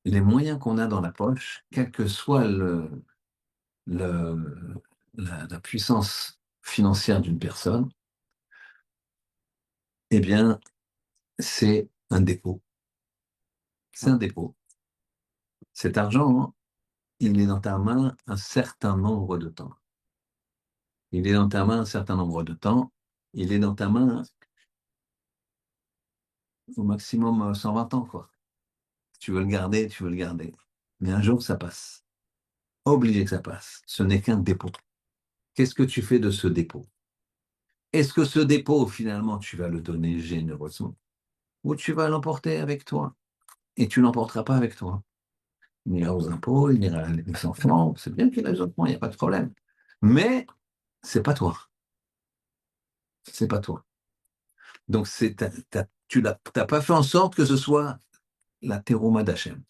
les moyens qu'on a dans la poche, quel que soit le- la puissance financière d'une personne, eh bien, c'est un dépôt. C'est un dépôt. Cet argent, hein, il est dans ta main un certain nombre de temps. Il est dans ta main un certain nombre de temps. Il est dans ta main au maximum 120 ans, quoi. Si tu veux le garder, tu veux le garder. Mais un jour, ça passe. Obligé que ça passe. Ce n'est qu'un dépôt. Qu'est-ce que tu fais de ce dépôt? Est-ce que ce dépôt, finalement, tu vas le donner généreusement ou tu vas l'emporter avec toi? Et tu l'emporteras pas avec toi. Il ira aux impôts, il ira aux enfants. C'est bien qu'il y ait les autres moyens, il n'y a pas de problème. Mais c'est pas toi. C'est pas toi. Donc, tu n'as pas fait en sorte que ce soit la terouma d'Hachem.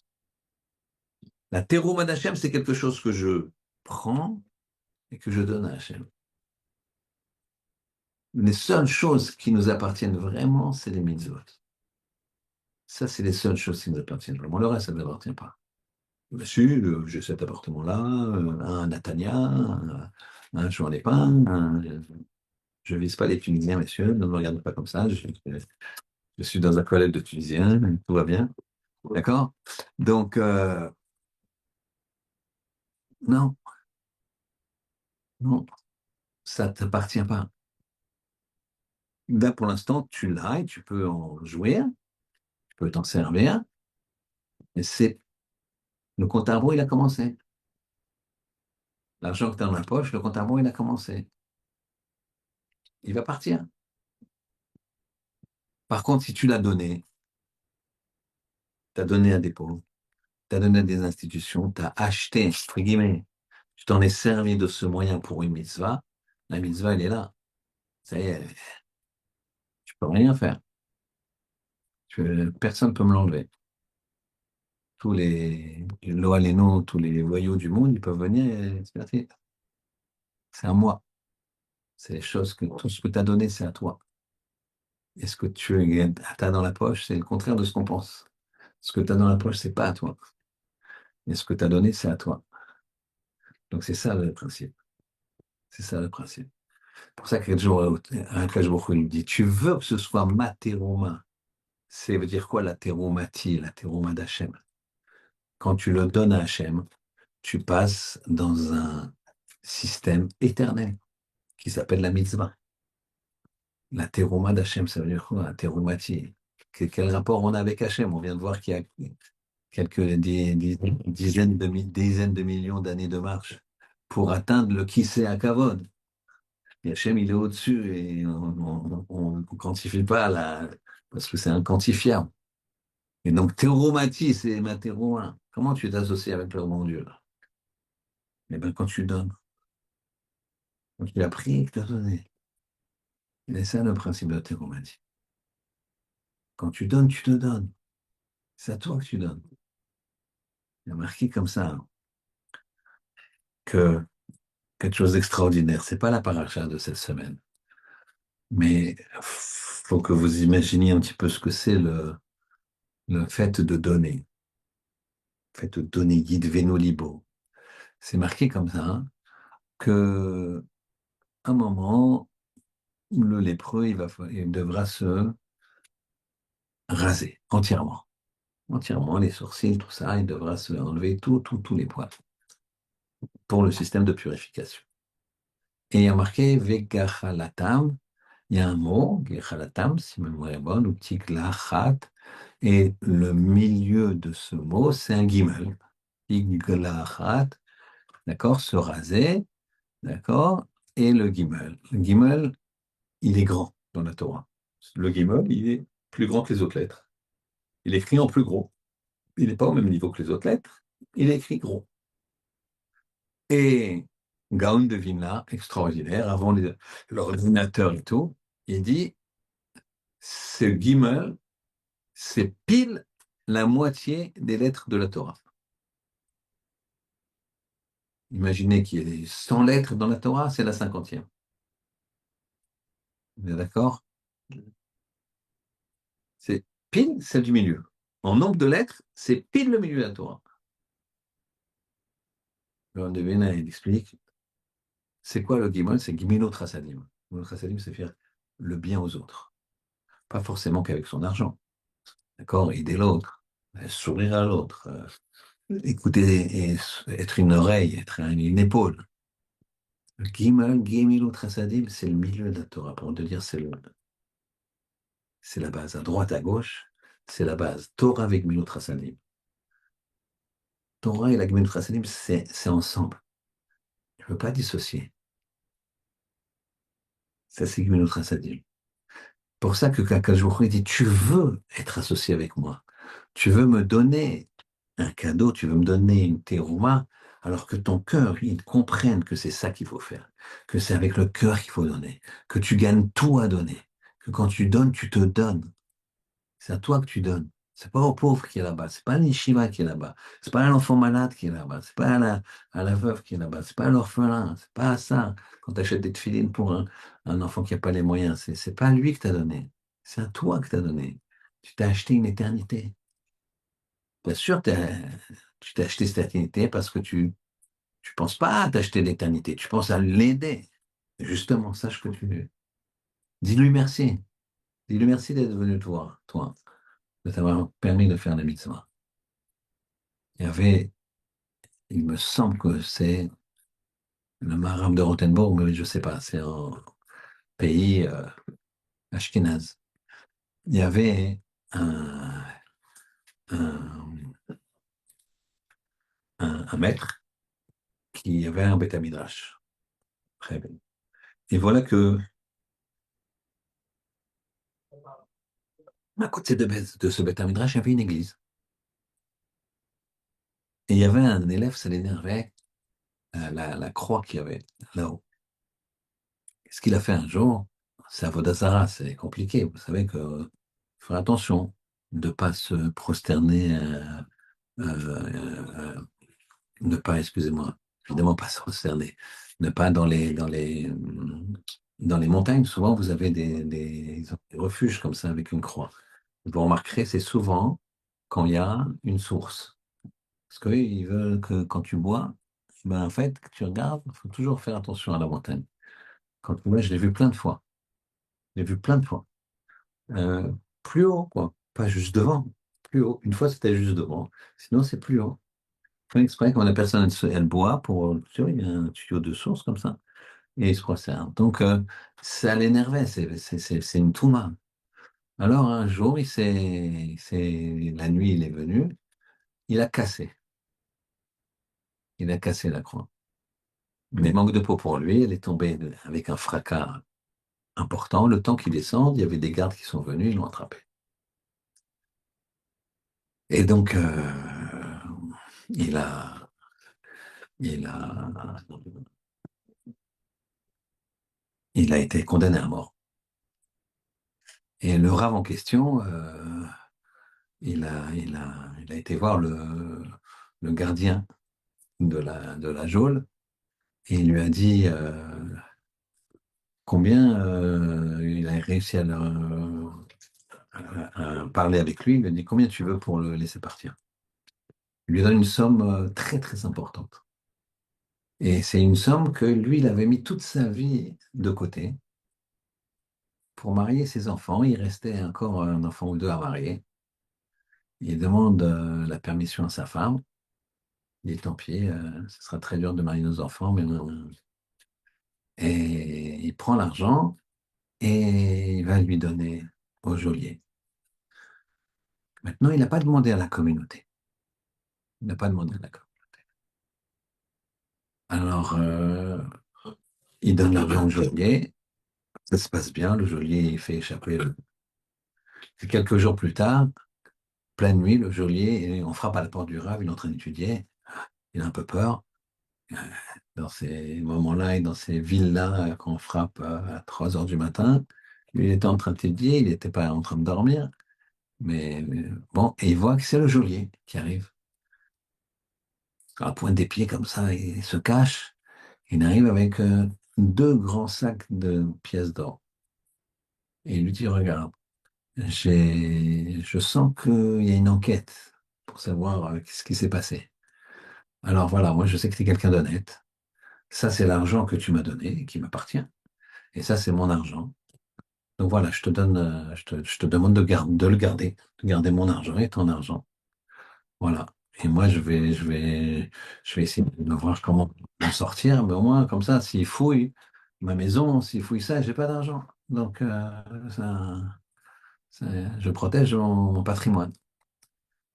La terouma d'Hachem, c'est quelque chose que je prends et que je donne à Hachem. Les seules choses qui nous appartiennent vraiment, c'est les mitzvot. Ça, c'est les seules choses qui nous appartiennent vraiment. Le reste, ça ne nous appartient pas. Monsieur, j'ai cet appartement-là, un Natania, un Jean Lépin, je ne vise pas les Tunisiens, messieurs, ne me regardez pas comme ça, je suis dans un collège de Tunisiens, tout va bien, d'accord? Donc, non, non, ça ne t'appartient pas. Là, pour l'instant, tu l'as et tu peux en jouer, tu peux t'en servir, mais c'est le compte à rebours, il a commencé. L'argent que tu as dans la poche, le compte à rebours, il a commencé. Il va partir. Par contre, si tu l'as donné, tu as donné à des pauvres, tu as donné à des institutions, tu as acheté, entre guillemets, tu t'en es servi de ce moyen pour une mitzvah, la mitzvah, elle est là. Ça y est, tu peux rien faire. Personne ne peut me l'enlever. Tous les Loaléno, tous les voyous du monde, ils peuvent venir et se faire. C'est à moi. C'est les choses que tout ce que tu as donné, c'est à toi. Et ce que tu as dans la poche, c'est le contraire de ce qu'on pense. Ce que tu as dans la poche, c'est pas à toi. Et ce que tu as donné, c'est à toi. Donc c'est ça le principe. C'est ça le principe. Pour ça qu'un jour, il dit, tu veux que ce soit ma teruma. C'est veut dire quoi la terumati, la teruma d'Hachem? Quand tu le donnes à Hachem, tu passes dans un système éternel qui s'appelle la mitzvah. La teruma d'Hachem, ça veut dire quoi? La terumati. Quel rapport on a avec Hachem? On vient de voir qu'il y a dizaines de millions d'années de marche pour atteindre le Kisei Hakavod. Et Hachem, il est au-dessus et on ne quantifie pas parce que c'est inquantifiable. Et donc, théromatie, c'est ma théroin. Comment tu t'associes avec le bon Dieu là? Eh bien, quand tu donnes, quand tu as pris et que tu as donné. C'est ça le principe de la théromatie. Quand tu donnes, tu te donnes. C'est à toi que tu donnes. Il y a marqué comme ça hein, que quelque chose d'extraordinaire. C'est pas la paracha de cette semaine. Mais faut que vous imaginiez un petit peu ce que c'est le fait de donner. Le fait de donner, guide Libo. C'est marqué comme ça hein, que un moment, le lépreux, il devra se raser entièrement. Entièrement, les sourcils, tout ça, il devra se enlever tous les poils pour le système de purification. Et il y a marqué Vegachalatam, Il y a un mot, Gechalatam, si ma mémoire est bonne, ou Tiglachat, et le milieu de ce mot, c'est un gimel. Tiglachat, d'accord, se raser, d'accord, et le gimel. Le gimel, il est grand dans la Torah. Le gimel, il est plus grand que les autres lettres. Il est écrit en plus gros. Il n'est pas au même niveau que les autres lettres. Il est écrit gros. Et Gaon de Vilna, extraordinaire, avant l'ordinateur et tout, il dit, ce gimel, c'est pile la moitié des lettres de la Torah. Imaginez qu'il y ait 100 lettres dans la Torah, c'est la cinquantième. Vous êtes d'accord? C'est pile celle du milieu. En nombre de lettres, c'est pile le milieu de la Torah. Gaon de Vilna, il explique, c'est quoi le gimel? C'est Gimilot Chassadim. Gimilot Chassadim, c'est faire le bien aux autres. Pas forcément qu'avec son argent. D'accord? Aider l'autre, sourire à l'autre, écouter et être une oreille, être une épaule. Le Gimel, Gimilot Chassadim, c'est le milieu de la Torah. Pour te dire, c'est la base. À droite, à gauche, c'est la base. Torah avec Gimilot Chassadim. Torah et la Gimilot Chassadim, c'est ensemble. Je ne peux pas dissocier. Ça, c'est Gimilot Chassadim. Pour ça que Kakajoukou dit, tu veux être associé avec moi. Tu veux me donner un cadeau, tu veux me donner une terouma, alors que ton cœur, il comprenne que c'est ça qu'il faut faire, que c'est avec le cœur qu'il faut donner, que tu gagnes tout à donner, que quand tu donnes, tu te donnes. C'est à toi que tu donnes. C'est pas au pauvre qui est là-bas, c'est pas à l'Ishima qui est là-bas, c'est pas à l'enfant malade qui est là-bas, c'est pas à la veuve qui est là-bas, c'est pas à l'orphelin, c'est pas à ça. Quand tu achètes des tefilines pour un enfant qui n'a pas les moyens, c'est pas à lui que tu as donné, c'est à toi que tu as donné. Tu t'as acheté une éternité. Bien sûr, tu t'es acheté cette éternité parce que tu penses pas à t'acheter l'éternité, tu penses à l'aider. Justement, sache que tu... Dis-lui merci. Dis-lui merci d'être venu te voir, toi, de t'avoir permis de faire la mitzvah. Il y avait, il me semble que c'est le Maharam de Rothenburg, mais je ne sais pas, c'est un pays ashkénaze. Il y avait un, un, un maître qui avait un Beth Midrash. Très bien. Et voilà que, à côté de ce Beth Midrash, il y avait une église. Et il y avait un élève, ça l'énervait, la croix qu'il y avait là-haut. Ce qu'il a fait un jour, c'est Avodazara, c'est compliqué. Vous savez que faut faire attention de ne pas se prosterner, ne pas, excusez-moi, évidemment pas se prosterner, ne pas dans les montagnes, souvent vous avez des refuges comme ça avec une croix. Vous remarquerez, c'est souvent quand il y a une source. Parce qu'ils veulent que quand tu bois, ben, en fait, que tu regardes, il faut toujours faire attention à la montagne. Quand moi, je l'ai vu plein de fois. Je l'ai vu plein de fois. Euh, Plus haut, quoi. Pas juste devant. Plus haut. Une fois, c'était juste devant. Sinon, c'est plus haut. Faut exprès, quand la personne, elle boit, pour, tu vois, il y a un tuyau de source comme ça, et il se resserre. Donc, ça l'énervait. C'est une touma. Alors, un jour, la nuit, il est venu, il a cassé. Il a cassé la croix. Mais manque de peau pour lui, elle est tombée avec un fracas important. Le temps qu'il descende, il y avait des gardes qui sont venus, ils l'ont attrapé. Et donc, il a, il a, il a été condamné à mort. Et le rave en question, il a été voir le gardien de la geôle et il lui a dit combien il a réussi à parler avec lui. Il lui a dit combien tu veux pour le laisser partir. Il lui donne une somme très très importante. Et c'est une somme que lui, il avait mis toute sa vie de côté pour marier ses enfants. Il restait encore un enfant ou deux à marier. Il demande la permission à sa femme. Il dit tant pis, ce sera très dur de marier nos enfants, mais et il prend l'argent et il va lui donner au geôlier. Maintenant, il n'a pas demandé à la communauté. Il n'a pas demandé à la communauté. Alors, il donne l'argent au geôlier, ça se passe bien, le geôlier il fait échapper. Et quelques jours plus tard, pleine nuit, le geôlier, on frappe à la porte du Rav, il est en train d'étudier, il a un peu peur. Dans ces moments-là et dans ces villes-là, quand on frappe à 3 heures du matin, lui, il était en train d'étudier, il n'était pas en train de dormir, mais bon, et il voit que c'est le geôlier qui arrive. À la pointe des pieds comme ça, il se cache, il arrive avec deux grands sacs de pièces d'or. Et il lui dit, regarde, je sens qu'il y a une enquête pour savoir ce qui s'est passé. Alors voilà, moi je sais que tu es quelqu'un d'honnête. Ça, c'est l'argent que tu m'as donné, qui m'appartient. Et ça, c'est mon argent. Donc voilà, je te donne, je te demande de le garder, de garder mon argent et ton argent. Voilà. Et moi, je vais essayer de voir comment en sortir, mais au moins, comme ça, s'ils fouillent ma maison, s'ils fouillent ça, j'ai pas d'argent. Donc, je protège mon patrimoine.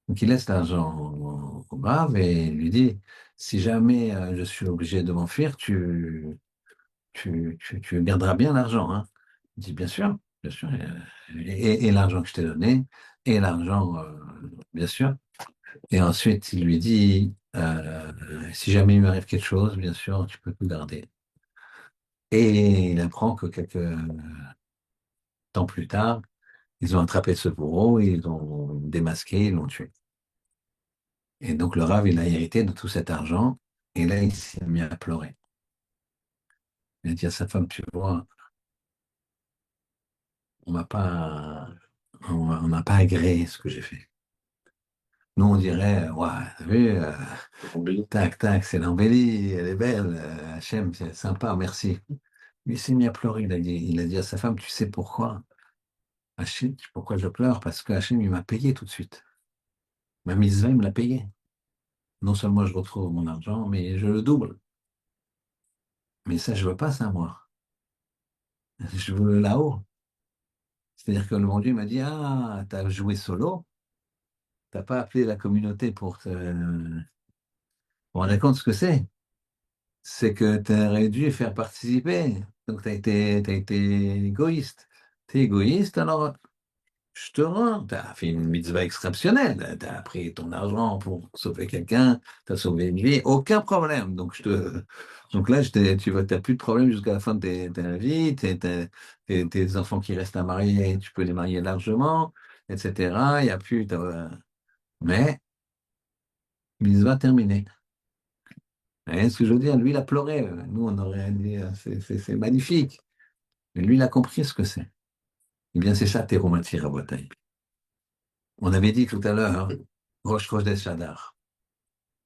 Donc, il laisse l'argent au brave et il lui dit, si jamais je suis obligé de m'enfuir, tu garderas bien l'argent, hein. Il dit, bien sûr, et l'argent que je t'ai donné, et l'argent, bien sûr. Et ensuite, il lui dit, si jamais il m'arrive quelque chose, bien sûr, tu peux tout garder. Et il apprend que quelques temps plus tard, ils ont attrapé ce bourreau, ils l'ont démasqué, ils l'ont tué. Et donc le Rav, il a hérité de tout cet argent, et là, il s'est mis à pleurer. Il a dit à sa femme, tu vois, on m'a pas, on m'a pas agréé ce que j'ai fait. Nous, on dirait, ouais, t'as vu, tac, tac, c'est l'embellie, elle est belle, Hachem, c'est sympa, merci. Lui, il s'est mis à pleurer, il a dit à sa femme, tu sais pourquoi? Hachem, pourquoi je pleure? Parce que Hachem, il m'a payé tout de suite. Ma mitzvah, il me l'a payé. Non seulement je retrouve mon argent, mais je le double. Mais ça, je veux pas ça, moi. Je veux là-haut. C'est-à-dire que le bon Dieu m'a dit, ah, t'as joué solo, t'as pas appelé la communauté pour te... Vous rendez compte ce que c'est? C'est que tu aurais dû faire participer. Donc, t'as été égoïste. T'es égoïste, alors je te rends. Tu as fait une mitzvah exceptionnelle. Tu as pris ton argent pour sauver quelqu'un, tu as sauvé une vie, aucun problème. Donc là, tu n'as plus de problème jusqu'à la fin de ta vie. Tes enfants qui restent à marier, tu peux les marier largement, etc. Il y a plus. Mais, mitzvah terminée. Et ce que je veux dire, lui, il a pleuré. Nous, on aurait dit, c'est magnifique. Mais lui, il a compris ce que c'est. Eh bien, c'est ça, Terumati Rabotai. On avait dit tout à l'heure, Rosh Chodesh Adar.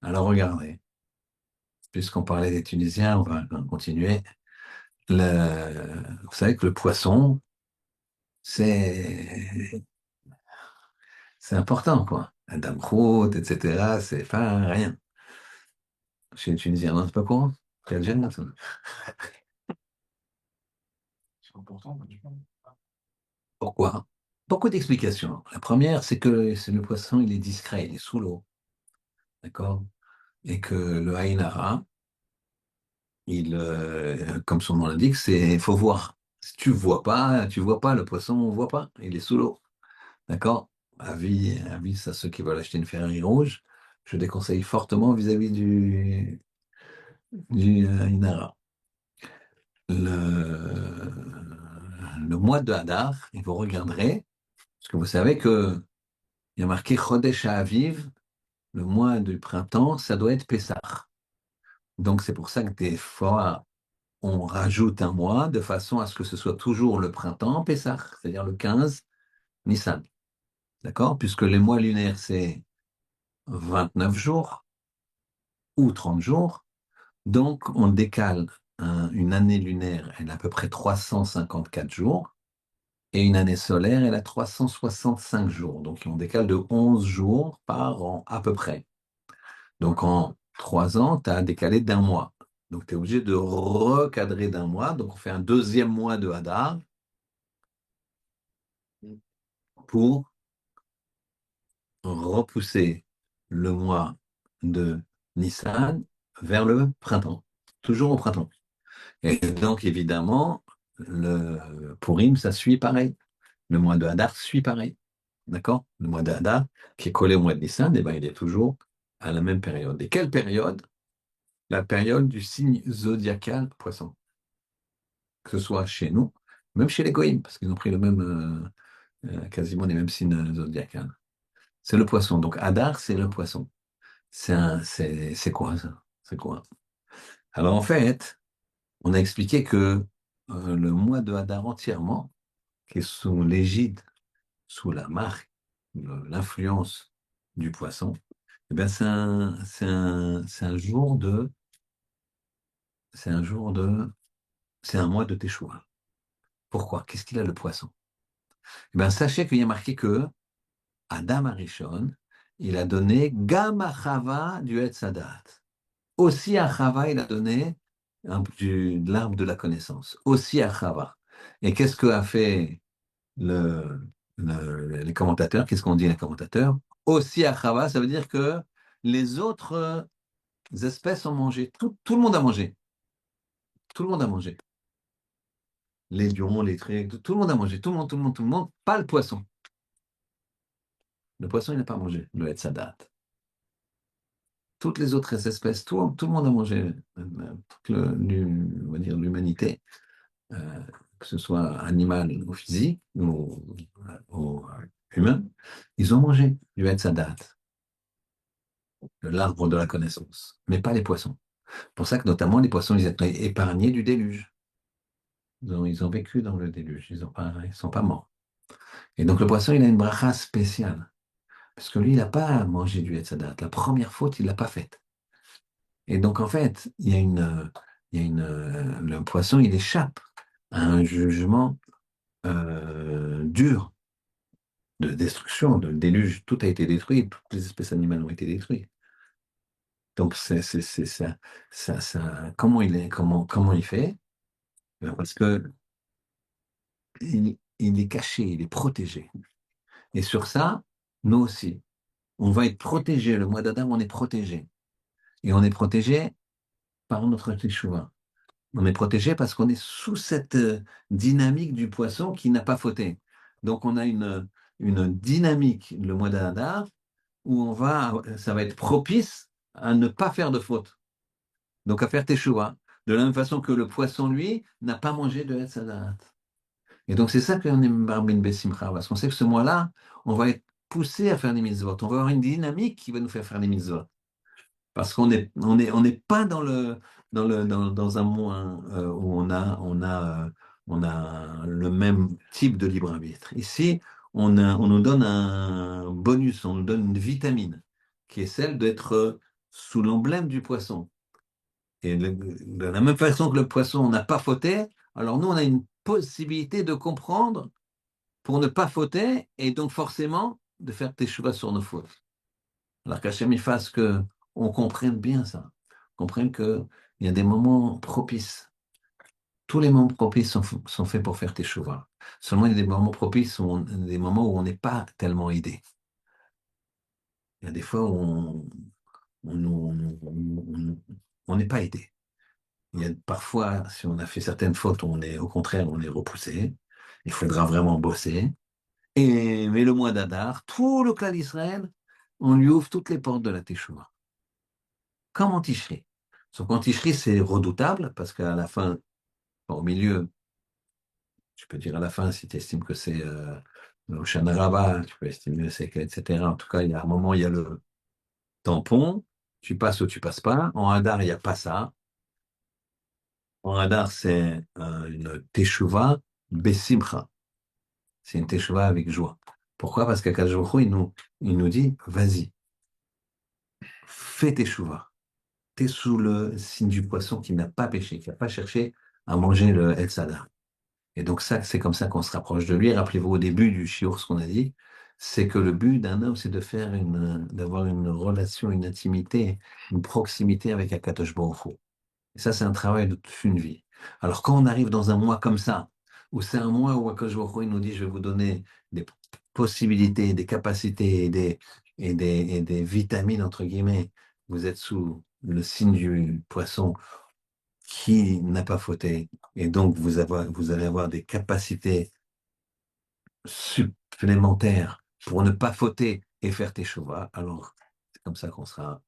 Alors, regardez, puisqu'on parlait des Tunisiens, on va continuer. Vous savez que le poisson, c'est c'est important, quoi. La dame croûte, etc., c'est pas rien. Chez les Tunisiens, non, c'est pas courant. Quel gêne, ça. Pourquoi? Beaucoup d'explications. La première, c'est que le poisson, il est discret, il est sous l'eau, d'accord? Et que le haïnara, comme son nom l'indique, il faut voir. Si tu vois pas, le poisson, on voit pas, il est sous l'eau. D'accord? Avis à ceux qui veulent acheter une Ferrari rouge, je déconseille fortement vis-à-vis du Inara. Le mois de Hadar, et vous regarderez, parce que vous savez que il y a marqué Chodesh Aviv, le mois du printemps, ça doit être Pessah. Donc c'est pour ça que des fois, on rajoute un mois de façon à ce que ce soit toujours le printemps, Pessah, c'est-à-dire le 15 Nissan. D'accord? Puisque les mois lunaires, c'est 29 jours ou 30 jours. Donc, on décale une année lunaire, elle a à peu près 354 jours. Et une année solaire, elle a 365 jours. Donc, on décale de 11 jours par an, à peu près. Donc, en 3 ans, tu as décalé d'un mois. Donc, tu es obligé de recadrer d'un mois. Donc, on fait un deuxième mois de Hadar. pour repousser le mois de Nissan vers le printemps, toujours au printemps. Et donc, évidemment, le Purim, ça suit pareil. Le mois de Hadar suit pareil. D'accord? Le mois de Hadar, qui est collé au mois de Nissan, eh ben, il est toujours à la même période. Et quelle période? La période du signe zodiacal poisson. Que ce soit chez nous, même chez les Goïms, parce qu'ils ont pris le même, quasiment les mêmes signes zodiacales. C'est le poisson. Donc, Hadar, c'est le poisson. C'est quoi ça? C'est quoi? Alors, en fait, on a expliqué que le mois de Hadar entièrement, qui est sous l'égide, sous la marque, l'influence du poisson, eh bien, c'est un jour de, c'est un mois de Teshuvah. Pourquoi? Qu'est-ce qu'il a le poisson? Eh bien, sachez qu'il y a marqué que Adam Arishon, il a donné Gam Chava du Etz Hadat. Aussi à Chava, il a donné de l'arbre de la connaissance. Aussi à Chava. Et qu'est-ce que a fait les commentateurs? Qu'est-ce qu'on dit les commentateurs? Aussi à Chava, ça veut dire que les autres espèces ont mangé. Tout le monde a mangé. Tout le monde a mangé. Les lions, les traits, tout le monde a mangé. Tout le monde, tout le monde, tout le monde. Pas le poisson. Le poisson, il n'a pas mangé, le Hetzadat. Toutes les autres espèces, tout le monde a mangé. On va dire l'humanité, euh, que ce soit animal ou physique, ou humain, ils ont mangé du Hetzadat, de l'arbre de la connaissance, mais pas les poissons. C'est pour ça que notamment les poissons, ils étaient épargnés du déluge. Ils ont vécu dans le déluge, ils sont pas morts. Et donc le poisson, il a une bracha spéciale. Parce que lui, il n'a pas mangé du Hetzadat. La première faute, il ne l'a pas faite. Et donc, en fait, le poisson, il échappe à un jugement dur de destruction, de déluge. Tout a été détruit, toutes les espèces animales ont été détruites. Donc, c'est comment comment il fait? Parce que il est caché, il est protégé. Et sur ça, nous aussi, on va être protégé. Le mois d'Adam, on est protégé. Et on est protégé par notre teshuva. On est protégé parce qu'on est sous cette dynamique du poisson qui n'a pas fauté. Donc on a une dynamique, le mois d'Adar, où ça va être propice à ne pas faire de faute. Donc à faire teshuva. De la même façon que le poisson, lui, n'a pas mangé de Etz Hadat. Et donc c'est ça qu'on est Marbin Besimcha, parce qu'on sait que ce mois-là, on va être poussé à faire des mitzvot. On va avoir une dynamique qui va nous faire des mitzvot. Parce on n'est pas dans un monde où on a le même type de libre arbitre. Ici, on nous donne un bonus, on nous donne une vitamine, qui est celle d'être sous l'emblème du poisson. Et de la même façon que le poisson n'a pas fauté, alors nous, on a une possibilité de comprendre pour ne pas fauter et donc forcément de faire teshuva sur nos fautes. Alors qu'Hachem il fasse que on comprenne bien ça, comprenne qu'il y a des moments propices. Tous les moments propices sont faits pour faire teshuva. Seulement, il y a des moments propices, des moments où on n'est pas tellement aidé. Il y a des fois où on n'est pas aidé. Il y a parfois, si on a fait certaines fautes, au contraire, on est repoussé. Il faudra vraiment bosser. Mais le mois d'Adar, tout le clan d'Israël, on lui ouvre toutes les portes de la teshuva. Comme en Ticherie. Sauf qu'en Ticherie, c'est redoutable parce qu'à la fin, au milieu, tu peux dire à la fin si tu estimes que c'est au Shana Rabbah, tu peux estimer que c'est etc. En tout cas, il y a un moment, il y a le tampon, tu passes ou tu passes pas. En Hadar, il n'y a pas ça. En Hadar, c'est une teshuva besimcha. C'est une teshuva avec joie. Pourquoi? Parce qu'Akadosh Baruch Hu, il nous dit, vas-y, fais teshuva. T'es sous le signe du poisson qui n'a pas péché, qui n'a pas cherché à manger le El Sadar. Et donc ça, c'est comme ça qu'on se rapproche de lui. Rappelez-vous au début du shiur, ce qu'on a dit, c'est que le but d'un homme, c'est d'avoir une relation, une intimité, une proximité avec Akadosh Baruch Hu. Et ça, c'est un travail de toute une vie. Alors quand on arrive dans un mois comme ça, où c'est un mois où Akadosh Baruch Hu, il nous dit, je vais vous donner des possibilités, des capacités et des vitamines, entre guillemets. Vous êtes sous le signe du poisson qui n'a pas fauté. Et donc, vous allez avoir des capacités supplémentaires pour ne pas fauter et faire tes choix. Alors, c'est comme ça qu'on sera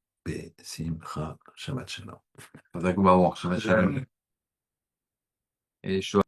Simcha Shabbat Shalom. חזק וברוך, שבת שלום. ישועה.